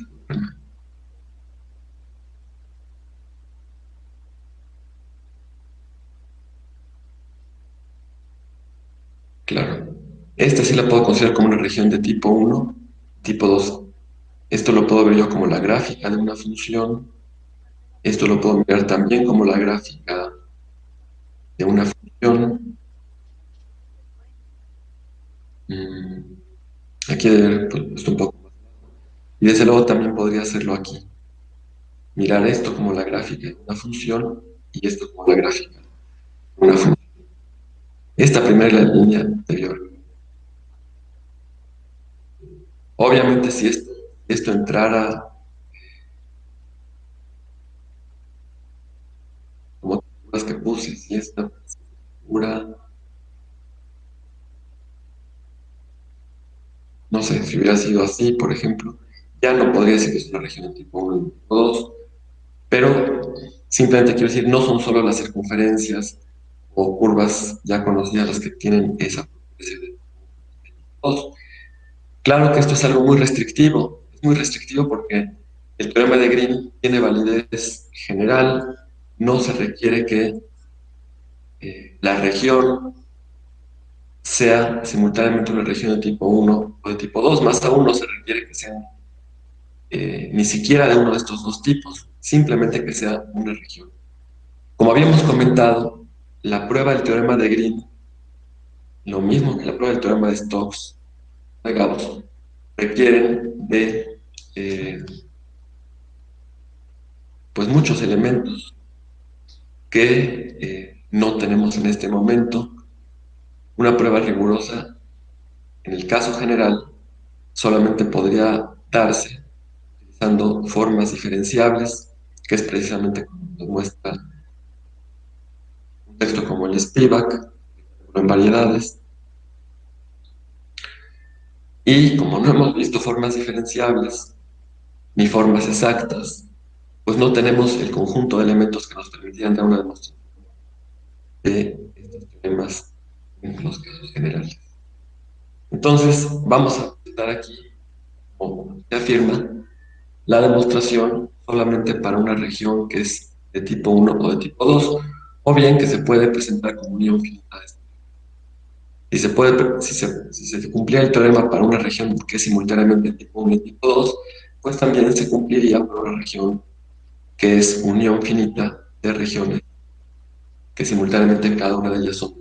Claro. Esta sí la puedo considerar como una región de tipo uno, tipo 2. Esto lo puedo ver yo como la gráfica de una función. Esto lo puedo mirar también como la gráfica de una función. Mm, Aquí debe ver pues, esto un poco más. Y desde luego también podría hacerlo aquí. Mirar esto como la gráfica de una función y esto como la gráfica de una función. Esta primera es la línea anterior. Obviamente, si esto entrara como las que puse, si esta figura, no sé, si hubiera sido así, por ejemplo, ya no podría decir que es una región de tipo 1 y tipo 2, pero simplemente quiero decir, no son solo las circunferencias o curvas ya conocidas las que tienen esa propiedad de 2. Claro que esto es algo muy restrictivo, es muy restrictivo porque el teorema de Green tiene validez general, no se requiere que la región sea simultáneamente una región de tipo uno o de tipo 2, más aún no se requiere que sean ni siquiera de uno de estos dos tipos, simplemente que sea una región. Como habíamos comentado, la prueba del teorema de Green, lo mismo que la prueba del teorema de Stokes, de Gauss, requieren de pues muchos elementos que no tenemos en este momento. Una prueba rigurosa, en el caso general, solamente podría darse utilizando formas diferenciables, que es precisamente como nos muestra un texto como el Spivak, en variedades. Y como no hemos visto formas diferenciables ni formas exactas, pues no tenemos el conjunto de elementos que nos permitirían dar una demostración de estos teoremas en los casos generales. Entonces, vamos a presentar aquí, como se afirma, la demostración solamente para una región que es de tipo uno o de tipo 2 o bien que se puede presentar como unión finita. Si se cumplía el teorema para una región que es simultáneamente tipo uno y tipo 2, pues también se cumpliría para una región que es unión finita de regiones que simultáneamente cada una de ellas son.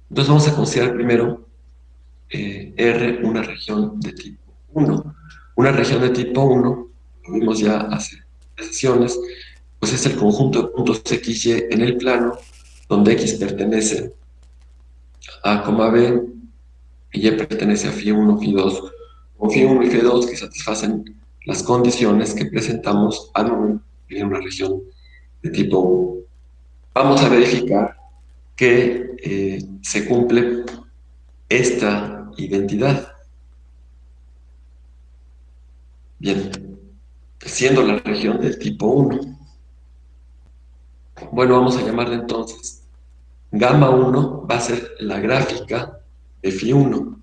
Entonces vamos a considerar primero R una región de tipo uno. Una región de tipo uno, lo vimos ya hace sesiones, pues es el conjunto de puntos X, Y en el plano, donde X pertenece a, B, y Y pertenece a Φ1, Φ2, o Φ1 y Φ2 que satisfacen las condiciones que presentamos al momento de una región de tipo 1. Vamos a verificar que se cumple esta identidad. Bien, siendo la región del tipo 1. Bueno, vamos a llamarle entonces gamma 1 va a ser la gráfica de Φ1.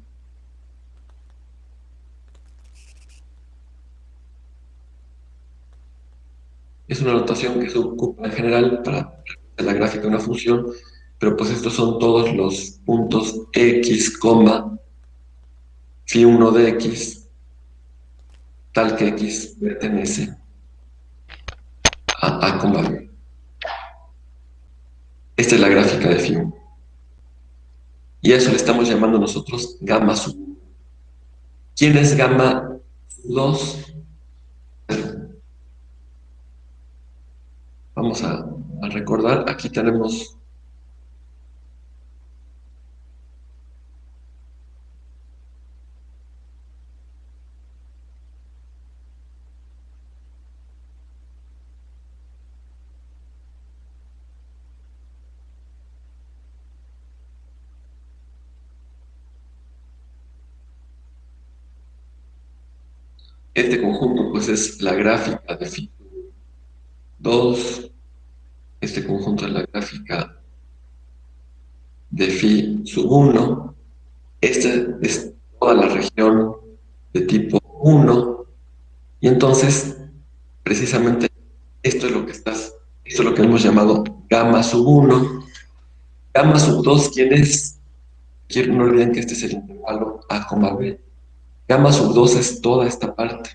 Es una notación que se ocupa en general para la gráfica de una función, pero pues estos son todos los puntos x, phi1 de x, tal que x pertenece a, B. Esta es la gráfica de phi1. Y a eso le estamos llamando nosotros gamma sub 1. ¿Quién es gamma 2? Vamos a recordar, aquí tenemos este conjunto, pues es la gráfica de phi 2, este conjunto es la gráfica de phi sub 1, esta es toda la región de tipo 1, y entonces, precisamente, esto es lo que hemos llamado gamma sub 1. Gamma sub 2, ¿quién es? Quiero, no olviden que este es el intervalo A, B. Gamma sub 2 es toda esta parte.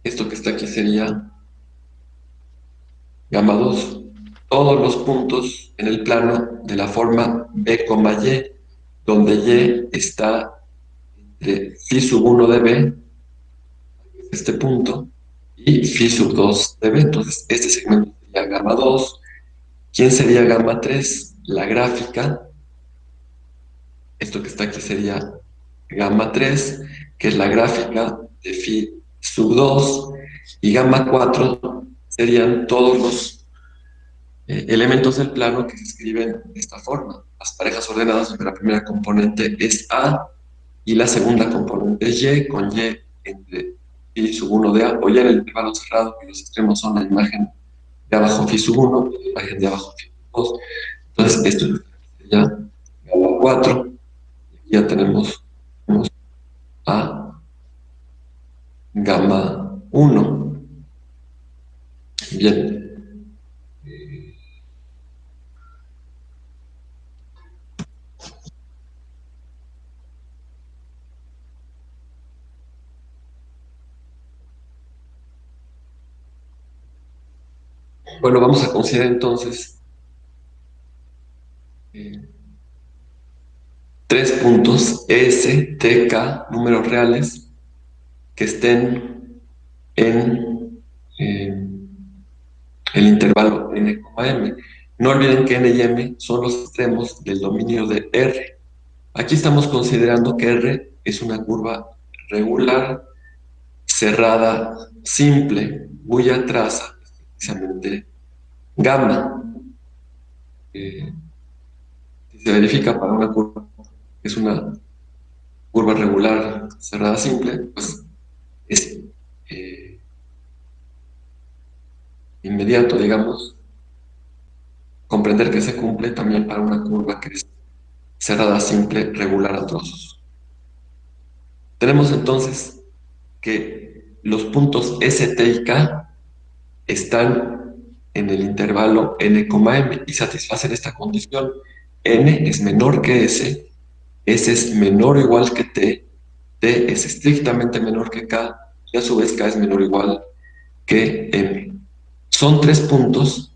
Esto que está aquí sería gamma 2. Todos los puntos en el plano de la forma B, Y, donde Y está entre phi sub 1 de B, este punto, y phi sub 2 de B. Entonces, este segmento sería gamma 2. ¿Quién sería gamma 3? La gráfica. Esto que está aquí sería gamma 3, que es la gráfica de phi sub 2, y gamma 4 serían todos los elementos del plano que se escriben de esta forma. Las parejas ordenadas, donde la primera componente es A y la segunda componente es Y, con Y entre phi sub 1 de A, o ya en el intervalo cerrado, que los extremos son la imagen de abajo phi sub 1 y la imagen de abajo phi sub 2. Entonces, esto sería gamma 4, y ya tenemos a gamma 1. Bien, bueno, vamos a considerar entonces eh, tres puntos S, T, K, números reales, que estén en el intervalo n, m. No olviden que n y m son los extremos del dominio de R. Aquí estamos considerando que R es una curva regular, cerrada, simple, cuya traza es precisamente gamma. Eh, si se verifica para una curva que es una curva regular, cerrada, simple, pues es eh, inmediato, digamos, comprender que se cumple también para una curva que es cerrada, simple, regular a trozos. Tenemos entonces que los puntos S, T y K están en el intervalo n, m y satisfacen esta condición. N es menor que S es menor o igual que T es estrictamente menor que K, y a su vez K es menor o igual que M. Son tres puntos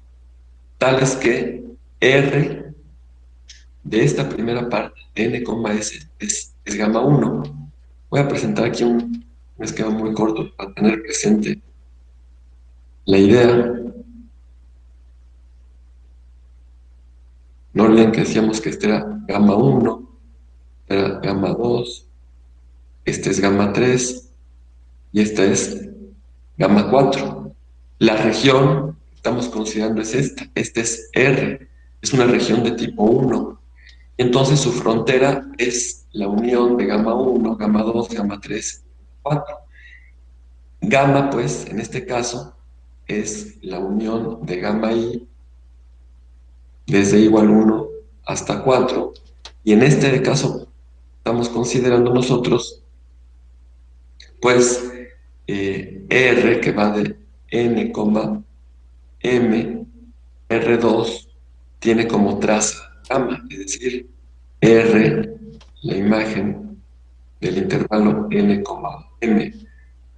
tales que R de esta primera parte, n, s, es gamma 1. Voy a presentar aquí un esquema muy corto para tener presente la idea. No olviden que decíamos que este era gamma 1, era gamma 2, este es gamma 3 y esta es gamma 4. La región que estamos considerando es esta es R, es una región de tipo 1. Entonces su frontera es la unión de gamma 1, gamma 2, gamma 3, 4. Gamma, pues, en este caso, es la unión de gamma i desde igual 1 hasta 4. Y en este caso estamos considerando nosotros, pues, R que va de n, m, R2 tiene como traza gamma, es decir, R, la imagen del intervalo n, m,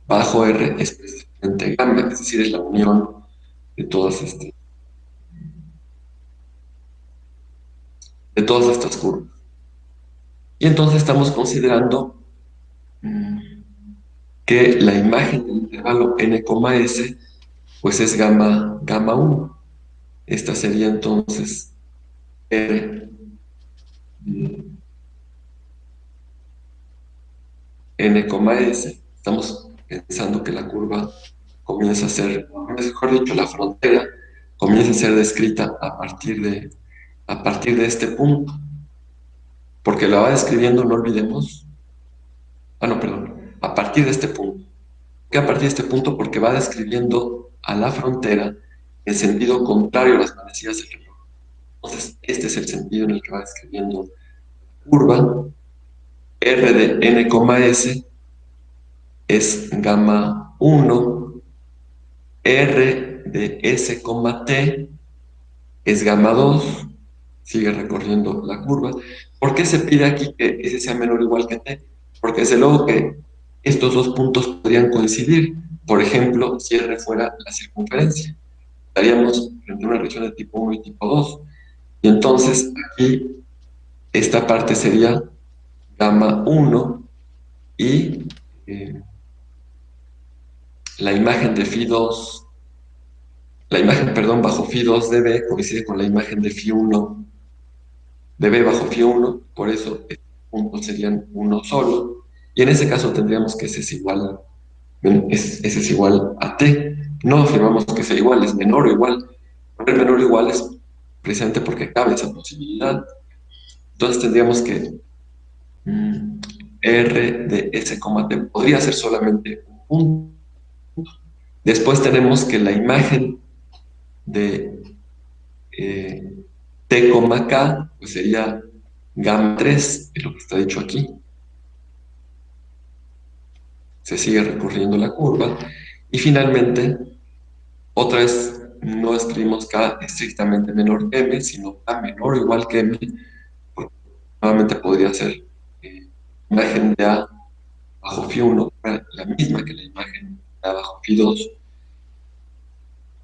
bajo R es precisamente gamma, es decir, es la unión de de todas estas curvas. Y entonces estamos considerando mm, que la imagen del intervalo n, s pues es gamma 1. Esta sería entonces R de n, s. Estamos pensando que la curva comienza a ser, mejor dicho, la frontera comienza a ser descrita a partir de este punto, porque la va describiendo, no olvidemos, no, perdón, a partir de este punto. Que a partir de este punto, porque va describiendo a la frontera en sentido contrario a las manecillas del reloj. Entonces, este es el sentido en el que va describiendo curva. R de n, s es gamma 1, R de s, t es gamma 2, sigue recorriendo la curva. ¿Por qué se pide aquí que S sea menor o igual que T? Porque desde luego que estos dos puntos podrían coincidir. Por ejemplo, si R fuera la circunferencia, estaríamos frente a una región de tipo 1 y tipo 2. Y entonces aquí esta parte sería gamma 1 y la imagen de phi 2, la imagen, perdón, bajo phi 2 de B coincide con la imagen de phi 1 de B bajo phi 1, por eso estos puntos serían uno solo, y en ese caso tendríamos que S es igual a T. No afirmamos que sea igual, es menor o igual. Poner menor o igual es precisamente porque cabe esa posibilidad. Entonces tendríamos que mm, R de S, T podría ser solamente un punto. Después tenemos que la imagen de eh, T, K pues sería gamma 3, es lo que está dicho aquí. Se sigue recorriendo la curva y finalmente, otra vez, no escribimos K estrictamente menor que M, sino K menor o igual que M, porque nuevamente podría ser imagen de A bajo phi 1, la misma que la imagen de A bajo phi 2,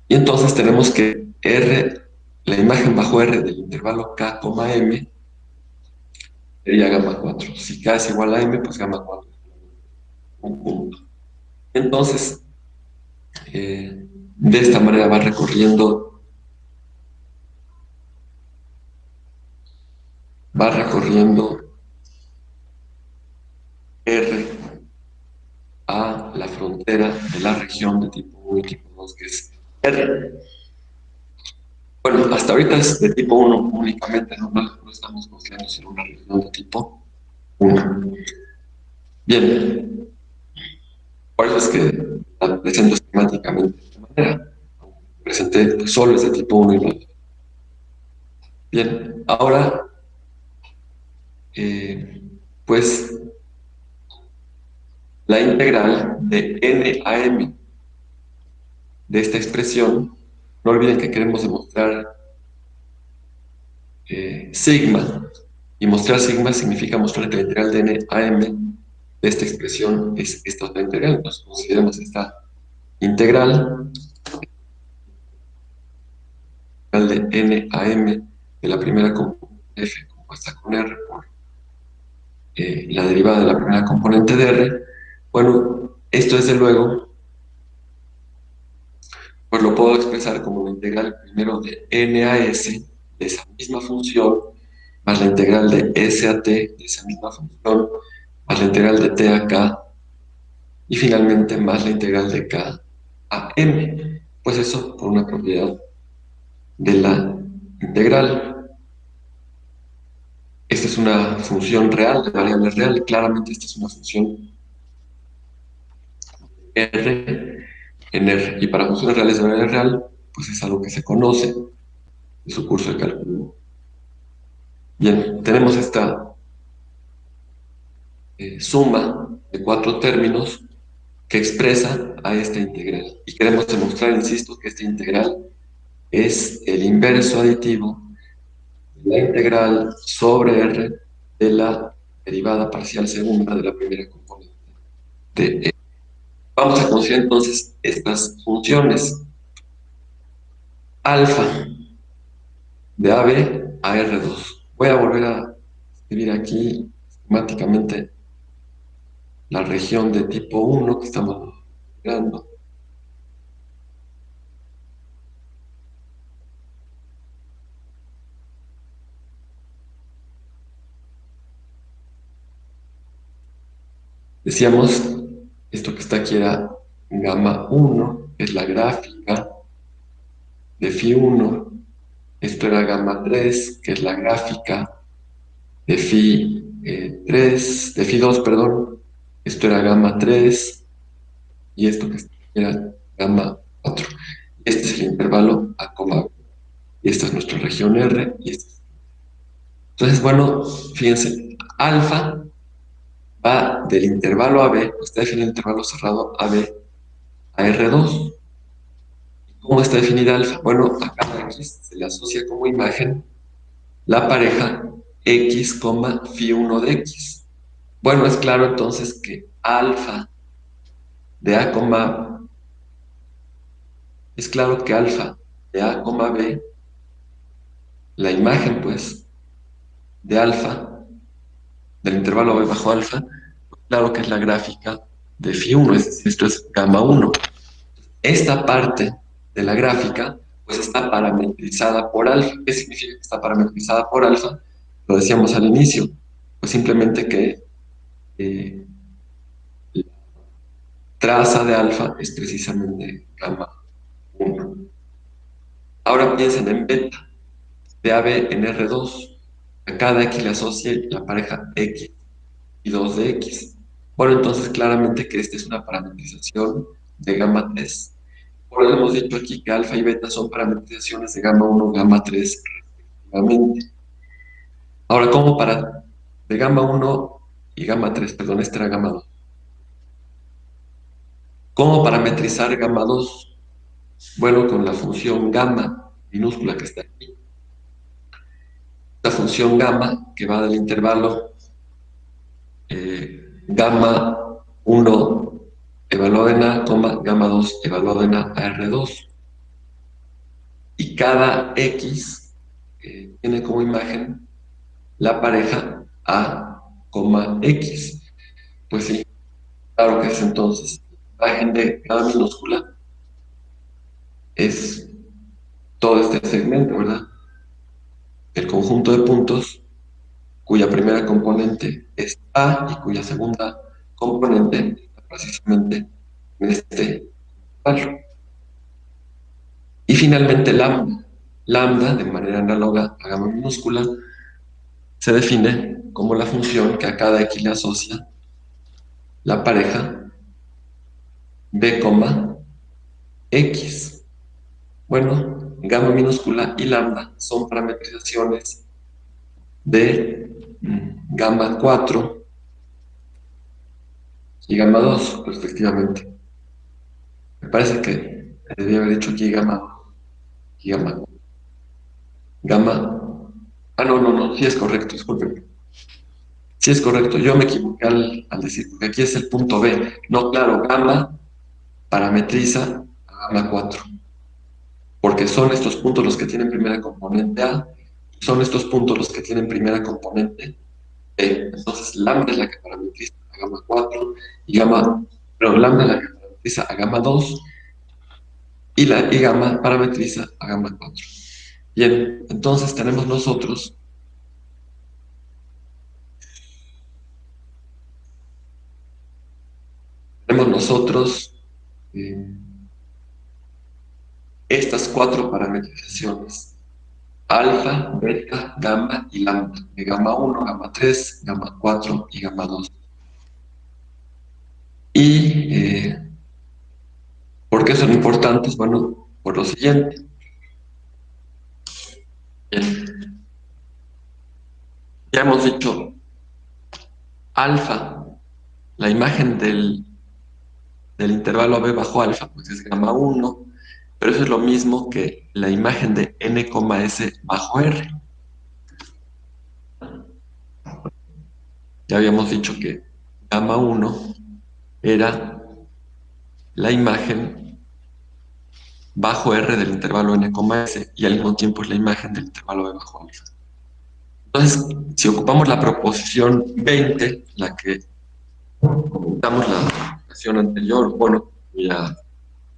y entonces tenemos que R, la imagen bajo R del intervalo K, M sería gamma 4. Si K es igual a M, pues gamma 4 es un punto. Entonces, de esta manera va recorriendo R a la frontera de la región de tipo 1 y tipo 2, que es R. Bueno, hasta ahorita es de tipo 1 únicamente, no estamos considerando ser una región de tipo 1. Bien, por eso es que la presento esquemáticamente de esta manera. Presenté solo es de tipo 1 y no. Bien, ahora, eh, pues la integral de n a m de esta expresión, no olviden que queremos demostrar sigma, y mostrar sigma significa mostrar que la integral de n a m de esta expresión es esta otra integral. Entonces consideremos esta integral de n a m de la primera componente f compuesta con r por la derivada de la primera componente de r. Bueno, esto desde luego, pues lo puedo expresar como la integral primero de n a s de esa misma función, más la integral de s a t de esa misma función, más la integral de t a k, y finalmente más la integral de k a m. Pues eso por una propiedad de la integral. Esta es una función real, de variable real. Claramente esta es una función R en R. Y para funciones reales de variable real, pues es algo que se conoce de su curso de cálculo. Bien, tenemos esta suma de cuatro términos que expresa a esta integral. Y queremos demostrar, insisto, que esta integral es el inverso aditivo de la integral sobre R de la derivada parcial segunda de la primera componente de E. Vamos a considerar entonces estas funciones. Alfa de AB a R2. Voy a volver a escribir aquí esquemáticamente la región de tipo 1 que estamos mirando. Decíamos, esto que está aquí era gamma 1, que es la gráfica de Φ1. Esto era gamma 3, que es la gráfica de Φ3, de Φ2, perdón. Esto era gamma 3 y esto que era gamma 4. Este es el intervalo A, B. Y esta es nuestra región R. Entonces, bueno, fíjense, alfa va del intervalo AB, está definido el intervalo cerrado AB a R2. ¿Cómo está definida alfa? Bueno, a cada X se le asocia como imagen la pareja X, Φ1 de X. Bueno, es claro entonces que alfa de A, es claro que alfa de A, B, la imagen pues de alfa, del intervalo B bajo alfa, claro que es la gráfica de Φ1, es decir, esto es gamma 1. Esta parte de la gráfica pues está parametrizada por alfa. ¿Qué significa que está parametrizada por alfa? Lo decíamos al inicio, pues simplemente que eh, la traza de alfa es precisamente gamma 1. Ahora piensen en beta, de AB en R2. A cada X le asocie la pareja X y 2 de X. Bueno, entonces claramente que esta es una parametrización de gamma 3. Por eso hemos dicho aquí que alfa y beta son parametrizaciones de gamma 1, gamma 3 respectivamente. Ahora, ¿cómo para de gamma 1 y gamma 3, perdón, esta era gamma 2? ¿Cómo parametrizar gamma 2? Bueno, con la función gamma minúscula que está aquí. La función gamma que va del intervalo gamma 1 evaluado en A, gamma 2 evaluado en A R2. Y cada X tiene como imagen la pareja A, X. Pues sí, claro que es entonces. La imagen de cada minúscula es todo este segmento, ¿verdad? El conjunto de puntos cuya primera componente es A y cuya segunda componente está precisamente en este intervalo. Y finalmente lambda. Lambda, de manera análoga a gamma minúscula, se define como la función que a cada X le asocia la pareja B, X. Bueno, gamma minúscula y lambda son parametrizaciones de gamma 4 y gamma 2, respectivamente. Me parece que debía haber dicho aquí gamma y gamma. Gamma. Ah, no, no, no, sí es correcto, disculpen. Sí es correcto, yo me equivoqué al decir, porque aquí es el punto B. No, claro, gamma parametriza a gamma 4, porque son estos puntos los que tienen primera componente A, y son estos puntos los que tienen primera componente B. Entonces, lambda es la que parametriza a gamma 4 y gamma, pero lambda es la que parametriza a gamma 2 y gamma parametriza a gamma 4. Bien, entonces tenemos nosotros eh, estas cuatro parametrizaciones: alfa, beta, gamma y lambda, de gamma 1, gamma 3, gamma 4 y gamma 2. ¿Y por qué son importantes? Bueno, por lo siguiente. Bien, ya hemos dicho alfa, la imagen del intervalo B bajo alfa, pues es gamma 1, pero eso es lo mismo que la imagen de n, s bajo r. Ya habíamos dicho que gamma 1 era la imagen bajo R del intervalo n, s y al mismo tiempo es la imagen del intervalo b bajo alfa. Entonces, si ocupamos la proposición 20, la que comentamos la sesión anterior, bueno, ya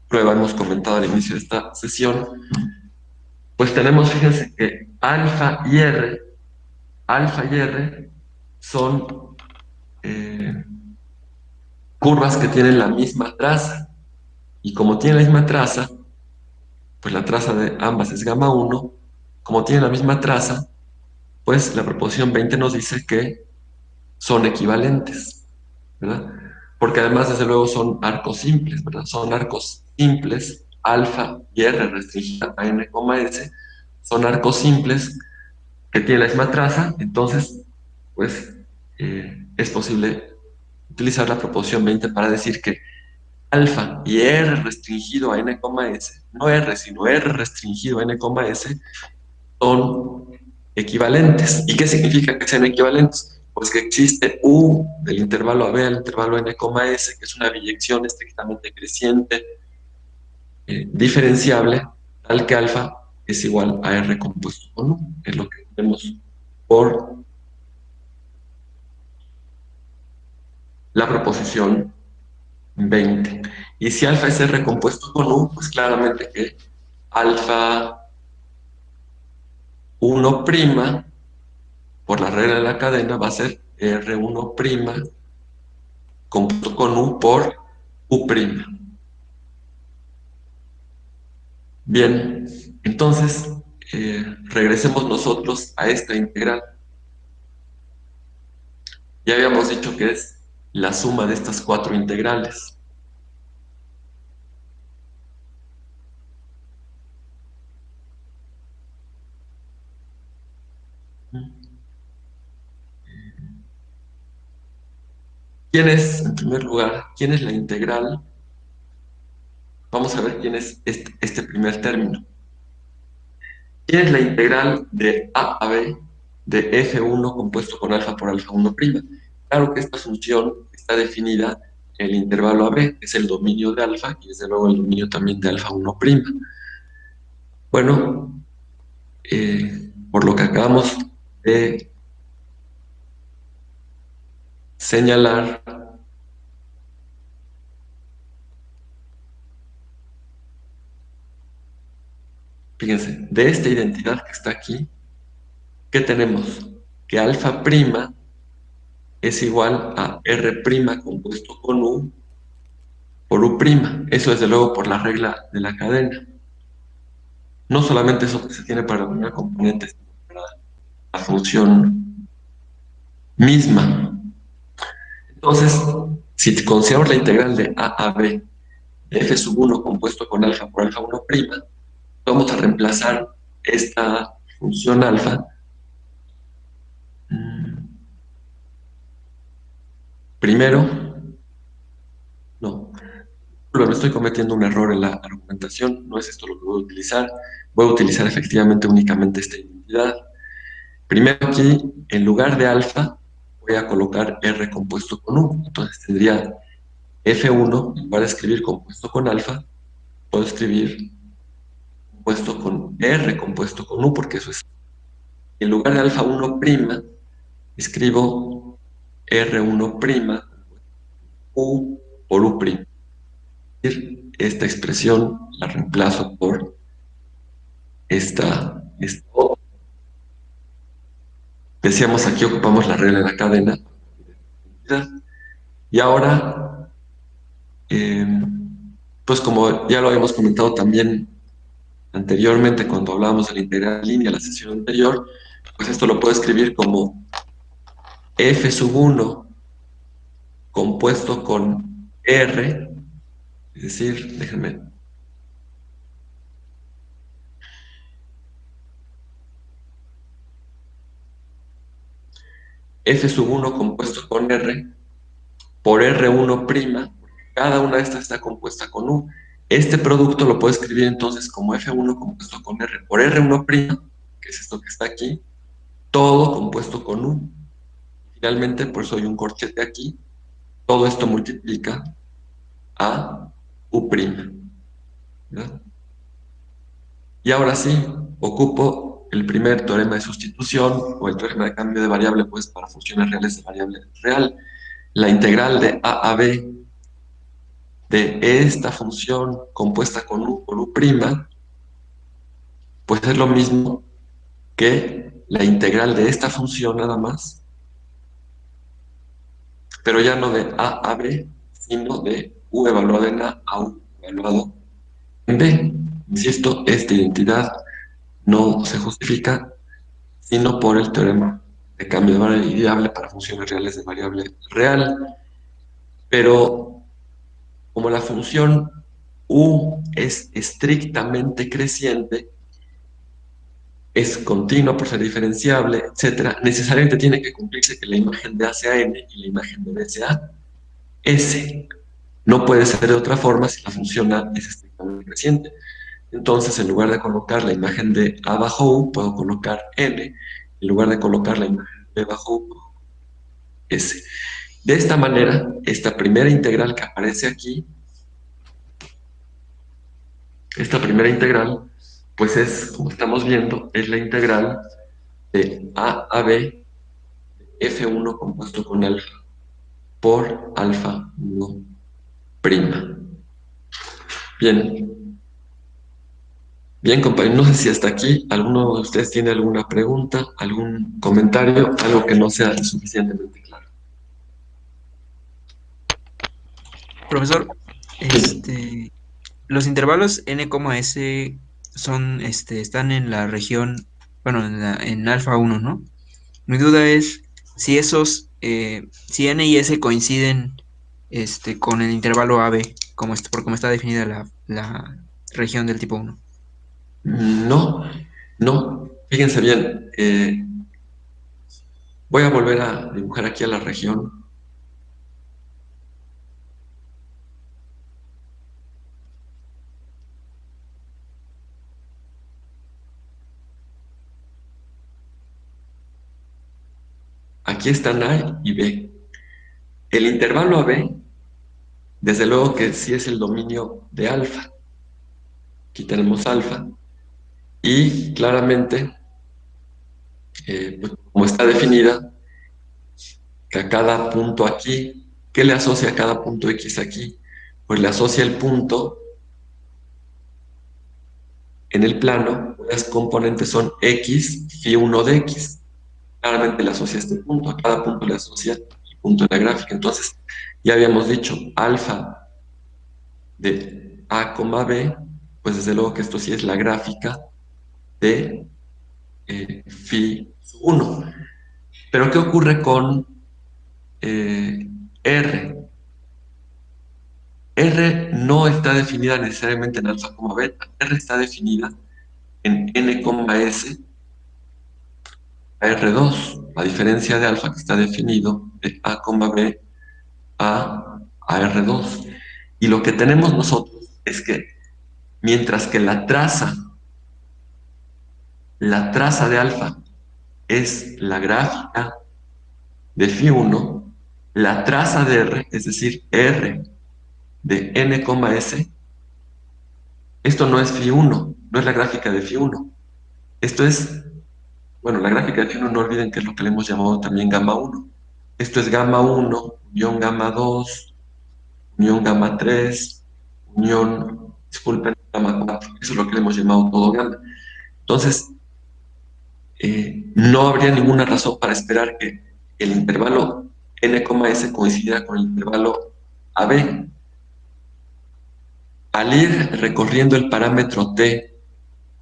prueba hemos comentado al inicio de esta sesión, pues tenemos, fíjense que alfa y R son eh, curvas que tienen la misma traza. Y como tienen la misma traza, pues la traza de ambas es gamma 1. Como tienen la misma traza, pues la proposición 20 nos dice que son equivalentes, ¿verdad? Porque además, desde luego, son arcos simples, ¿verdad? Son arcos simples, alfa y R restringida a n, s, son arcos simples que tienen la misma traza, entonces, pues es posible utilizar la proposición 20 para decir que alfa y R restringido a n, s, no R, sino R restringido a n, s, son equivalentes. ¿Y qué significa que sean equivalentes? Pues que existe U del intervalo AB al intervalo n, s, que es una biyección estrictamente creciente, diferenciable, tal que alfa es igual a R compuesto con U. Es lo que tenemos por la proposición 20. Y si alfa es R compuesto con U, pues claramente que alfa 1' por la regla de la cadena va a ser R1' compuesto con U por U'. Bien, entonces regresemos nosotros a esta integral. Ya habíamos dicho que es la suma de estas cuatro integrales. ¿Quién es, en primer lugar, quién es la integral? Vamos a ver quién es este primer término. ¿Quién es la integral de a b de f1 compuesto con alfa por alfa 1'? Claro que esta función está definida en el intervalo AB, es el dominio de alfa y desde luego el dominio también de alfa 1'. Bueno, por lo que acabamos de señalar, fíjense, de esta identidad que está aquí, ¿qué tenemos? Que alfa prima es igual a R' compuesto con U por U'. Eso desde luego por la regla de la cadena. No solamente eso que se tiene para una componente, sino para la función misma. Entonces, si consideramos la integral de a b de f1 compuesto con alfa por alfa 1', vamos a reemplazar esta función alfa. Primero, no, me estoy cometiendo un error en la argumentación, no es esto lo que voy a utilizar. Voy a utilizar efectivamente únicamente esta identidad. Primero aquí, en lugar de alfa, voy a colocar R compuesto con U. Entonces tendría F1, en lugar de escribir compuesto con alfa, puedo escribir compuesto con R compuesto con U, porque eso es. En lugar de alfa 1', escribo R1', U por U'. Es decir, esta expresión la reemplazo por esta otra. Decíamos aquí ocupamos la regla de la cadena. Y ahora, eh, pues como ya lo habíamos comentado también anteriormente cuando hablábamos de la integral línea, la sesión anterior, pues esto lo puedo escribir como f1 compuesto con r, es decir, déjenme, f1 compuesto con r por r1', cada una de estas está compuesta con u. Este producto lo puedo escribir entonces como f1 compuesto con r por r1', que es esto que está aquí, todo compuesto con u. Finalmente, por eso hay un corchete aquí, todo esto multiplica a U', ¿verdad? Y ahora sí, ocupo el primer teorema de sustitución o el teorema de cambio de variable, pues para funciones reales de variable real. La integral de a b de esta función compuesta con u por u', pues es lo mismo que la integral de esta función nada más, pero ya no de a b, sino de u evaluado en a u evaluado en b. Insisto, esta identidad no se justifica sino por el teorema de cambio de variable para funciones reales de variable real. Pero como la función u es estrictamente creciente, es continua por ser diferenciable, etcétera, necesariamente tiene que cumplirse que la imagen de A sea n y la imagen de B sea S. No puede ser de otra forma si la función A es estrictamente creciente. Entonces, en lugar de colocar la imagen de A bajo U, puedo colocar n. En lugar de colocar la imagen de B bajo U, S. De esta manera, esta primera integral que aparece aquí, esta primera integral, pues es, como estamos viendo, es la integral de a b f1 compuesto con alfa por alfa 1 prima. Bien, bien, compañeros, no sé si hasta aquí alguno de ustedes tiene alguna pregunta, algún comentario, algo que no sea suficientemente claro. Profesor, Sí. los intervalos n, s son, están en la región, bueno, en alfa 1, ¿no? Mi duda es si si n y s coinciden, con el intervalo AB, por cómo está definida la región del tipo 1. No, no, fíjense bien, voy a volver a dibujar aquí a la región. Aquí están A y B. El intervalo AB, desde luego que sí es el dominio de alfa. Aquí tenemos alfa. Y claramente, pues, como está definida, que a cada punto aquí, ¿qué le asocia a cada punto X aquí? Pues le asocia el punto en el plano, las componentes son X, Φ1 de X. Claramente le asocia este punto, a cada punto le asocia el punto de la gráfica. Entonces, ya habíamos dicho, alfa de A, B, pues desde luego que esto sí es la gráfica de Φ1. Pero ¿qué ocurre con R? R no está definida necesariamente en alfa, beta. R está definida en n, s a R2, a diferencia de alfa que está definido de A, B a R2. Y lo que tenemos nosotros es que mientras que la traza de alfa es la gráfica de Φ1, la traza de R, es decir, R de n, s, esto no es Φ1, no es la gráfica de Φ1. Esto es, bueno, la gráfica de Φ1 no olviden que es lo que le hemos llamado también gamma 1. Esto es gamma 1, unión gamma 2, unión gamma 3, unión, disculpen, gamma 4. Eso es lo que le hemos llamado todo gamma. Entonces, no habría ninguna razón para esperar que el intervalo n, s coincidiera con el intervalo AB. Al ir recorriendo el parámetro t,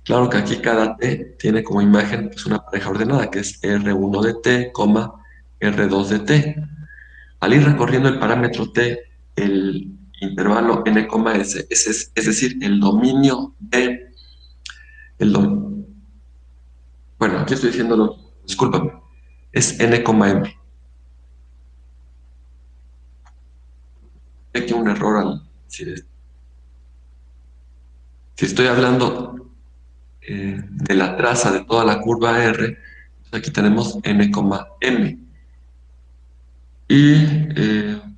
claro que aquí cada t tiene como imagen pues, una pareja ordenada, que es R1 de t, R2 de t. Al ir recorriendo el parámetro t, el intervalo n, s, es decir, el dominio de, el dom- bueno, aquí estoy diciéndolo, discúlpame, es n, m. Aquí un error al decir esto. Si estoy hablando de la traza de toda la curva R, pues aquí tenemos n, m. Y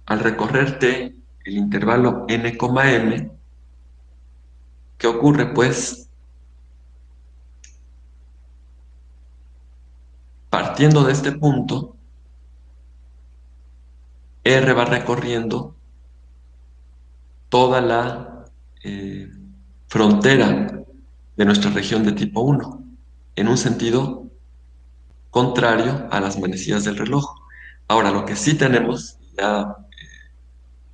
al recorrer t, el intervalo n, m, ¿Qué ocurre? Pues partiendo de este punto, R va recorriendo toda la frontera de nuestra región de tipo 1 en un sentido contrario a las manecillas del reloj. Ahora, lo que sí tenemos, ya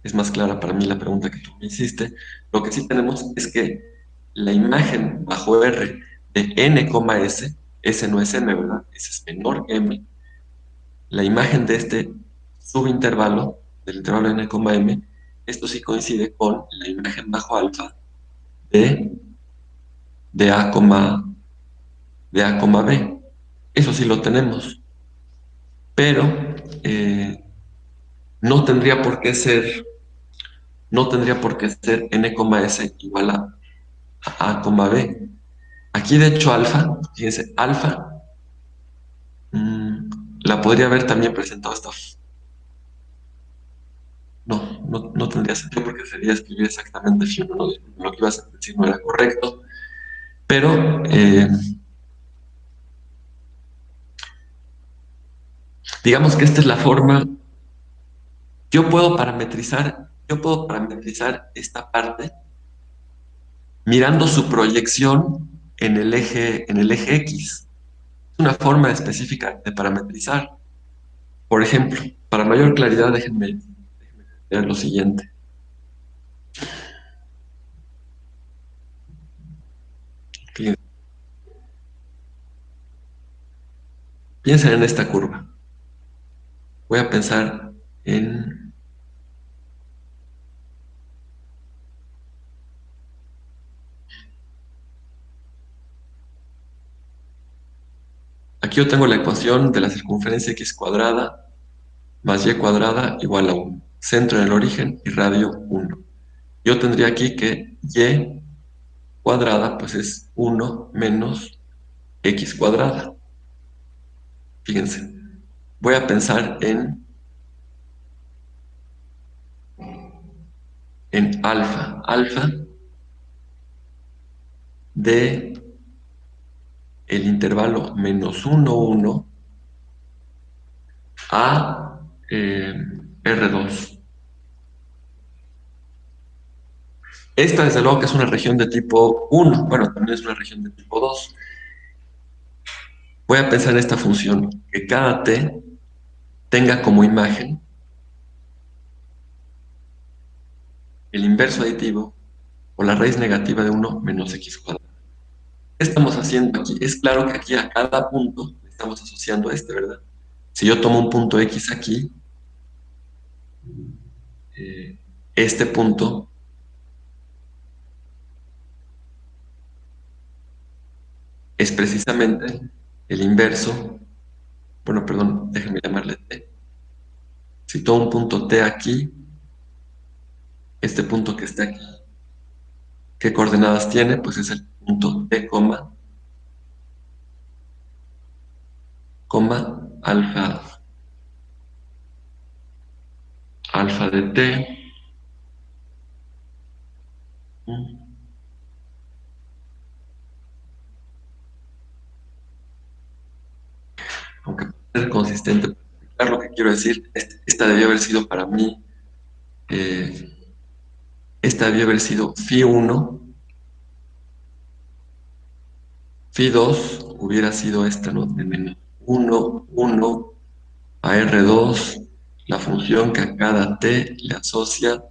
es más clara para mí la pregunta que tú me hiciste, lo que sí tenemos es que la imagen bajo R de n, s, S no es m, ¿verdad? S es menor que m. La imagen de este subintervalo, del intervalo n, m, esto sí coincide con la imagen bajo alfa de, de A, de A, B. Eso sí lo tenemos, pero eh, no tendría por qué ser, no tendría por qué ser n, s igual a, b. Aquí, de hecho, alfa, fíjense, alfa, la podría haber también presentado esta. No tendría sentido porque sería escribir exactamente phi 1, ¿no? Lo que ibas a decir no era correcto, pero digamos que esta es la forma. Yo puedo parametrizar esta parte mirando su proyección en el eje X. Es una forma específica de parametrizar. Por ejemplo, para mayor claridad, déjenme ver lo siguiente. Fíjense, piensen en esta curva. Voy a pensar en... Aquí yo tengo la ecuación de la circunferencia x cuadrada más y cuadrada igual a 1. Centro en el origen y radio 1. Yo tendría aquí que y cuadrada pues es 1 menos x cuadrada. Fíjense, voy a pensar en alfa. Alfa de el intervalo -1, 1 a R2. Esta, desde luego, que es una región de tipo 1. Bueno, también es una región de tipo 2. Voy a pensar en esta función, que cada t tenga como imagen el inverso aditivo o la raíz negativa de 1 menos x cuadrado. ¿Qué estamos haciendo aquí? Es claro que aquí a cada punto le estamos asociando ¿verdad? Si yo tomo un punto x aquí, eh, este punto es precisamente el inverso. Bueno, perdón, déjenme llamarle t. Si tomo un punto t aquí, este punto que está aquí, ¿qué coordenadas tiene? Pues es el punto t, alfa, alfa de t, aunque para ser consistente, para explicar lo que quiero decir, esta debió haber sido para mí, eh, esta debió haber sido phi 1, phi 2 hubiera sido esta, ¿no? De menos 1, 1 a R2, la función que a cada t le asocia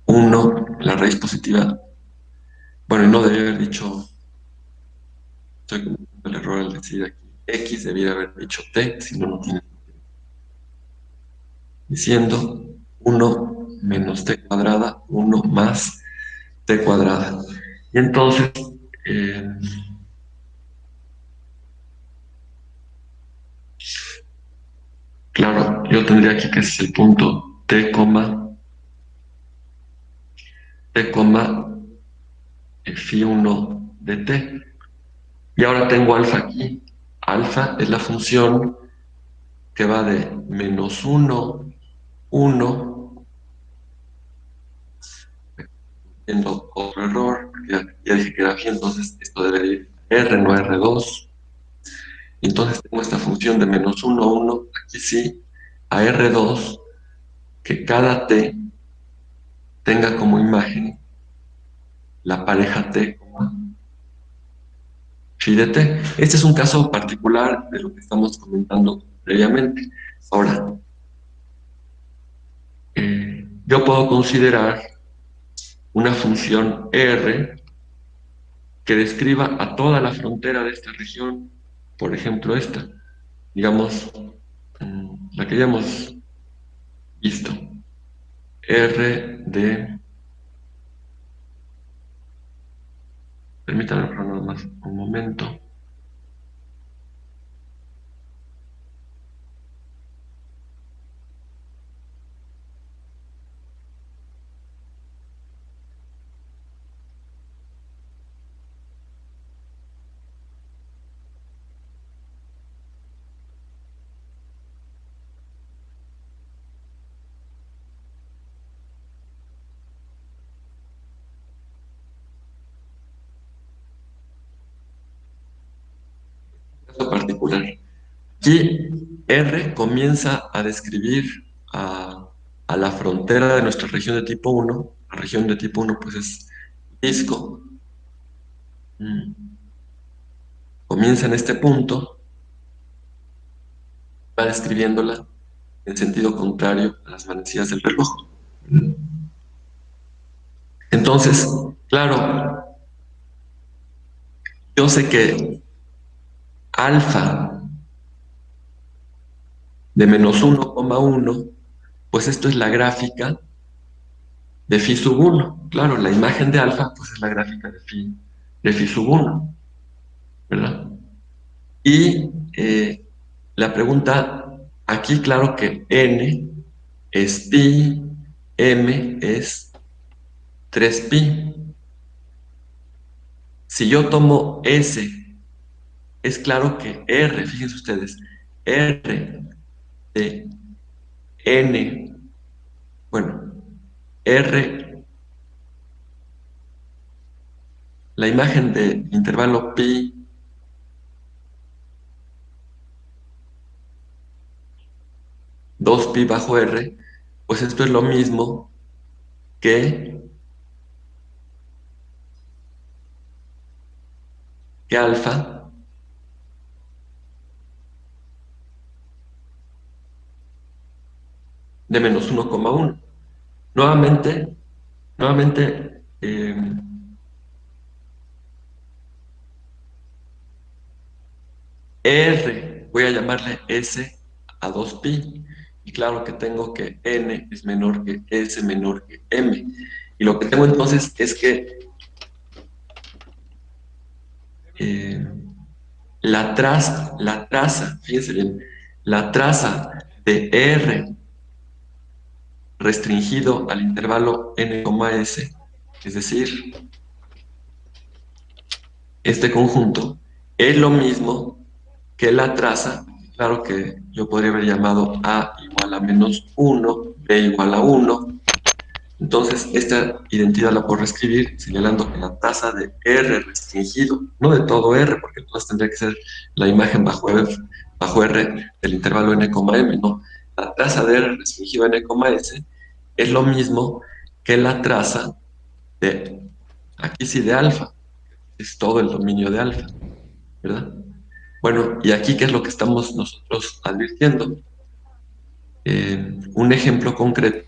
1, la raíz positiva. Bueno, y no debía haber dicho, estoy cometiendo el error al decir aquí x, debiera haber dicho t, si no, no tiene. Diciendo 1 menos t cuadrada, 1 más t cuadrada. Y entonces, eh, claro, yo tendría aquí que es el punto t, phi 1 de t. Y ahora tengo alfa aquí. Alfa es la función que va de -1, 1, viendo otro error, ya dije que era phi, entonces esto debe ir R, no R2. Entonces tengo esta función de -1, 1, aquí sí, a R2, que cada t tenga como imagen la pareja t, phi de t. Este es un caso particular de lo que estamos comentando previamente. Ahora, yo puedo considerar una función R que describa a toda la frontera de esta región, por ejemplo esta, digamos, la que ya hemos visto, R de, permítanme nada más un momento. Caso particular. Aquí R comienza a describir a la frontera de nuestra región de tipo 1. La región de tipo 1 pues es disco. Comienza en este punto, va describiéndola en sentido contrario a las manecillas del reloj. Entonces, claro, yo sé que alfa de -1,1, pues esto es la gráfica de phi sub 1. Claro, la imagen de alfa, pues es la gráfica de phi sub 1, ¿verdad? Y la pregunta, aquí claro que n es pi, m es 3pi. Si yo tomo S, es claro que R, fíjense ustedes, R de N, bueno, R, la imagen de intervalo pi, 2pi bajo R, pues esto es lo mismo que, que alfa de -1,1. Nuevamente, R, voy a llamarle S a 2pi. Y claro que tengo que N es menor que S menor que M. Y lo que tengo entonces es que eh, la traza, fíjense bien, la traza de R restringido al intervalo n, s, es decir, este conjunto, es lo mismo que la traza, claro que yo podría haber llamado A igual a -1, B igual a 1. Entonces, esta identidad la puedo reescribir señalando que la tasa de R restringido, no de todo R, porque entonces tendría que ser la imagen bajo R del intervalo n, m, no. La tasa de R restringido a n, s es lo mismo que la traza de, aquí sí de alfa, es todo el dominio de alfa, ¿verdad? Bueno, y aquí, ¿qué es lo que estamos nosotros advirtiendo? Un ejemplo concreto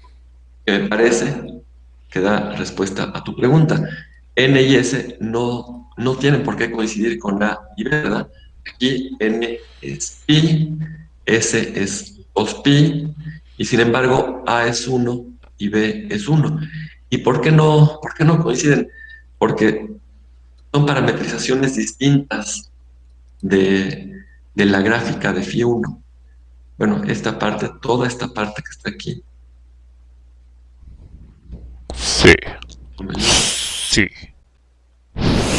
que me parece que da respuesta a tu pregunta. N y S no tienen por qué coincidir con A y B, ¿verdad? Aquí N es pi, S es 2pi, y sin embargo A es 1 y B es 1. ¿Y por qué no coinciden? Porque son parametrizaciones distintas de, de la gráfica de phi 1. Bueno, esta parte, toda esta parte que está aquí, Sí, tómenla, sí,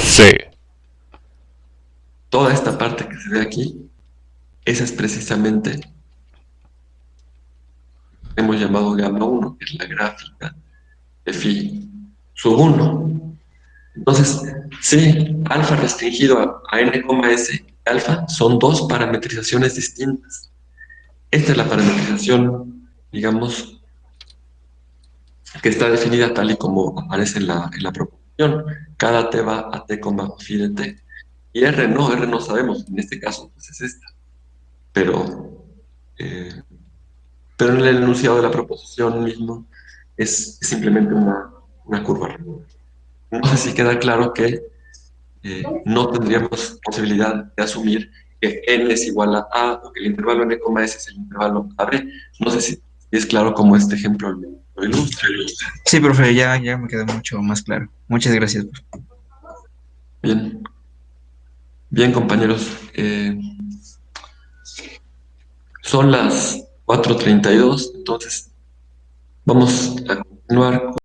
sí. toda esta parte que se ve aquí, esa es precisamente, hemos llamado gamma 1, que es la gráfica de phi sub 1. Entonces, sí, alfa restringido a n, s, alfa son dos parametrizaciones distintas. Esta es la parametrización, digamos, que está definida tal y como aparece en la proposición. Cada t va a t con bajo phi de t. Y R no sabemos, en este caso pues es esta. Pero, eh, pero en el enunciado de la proposición mismo es simplemente una curva. No sé si queda claro que no tendríamos posibilidad de asumir que n es igual a o que el intervalo n, s es el intervalo AB. No sé si es claro cómo este ejemplo lo ilustra. Sí, profe, ya me quedó mucho más claro. Muchas gracias, profe. Bien, bien compañeros. Son las 4:32, entonces vamos a continuar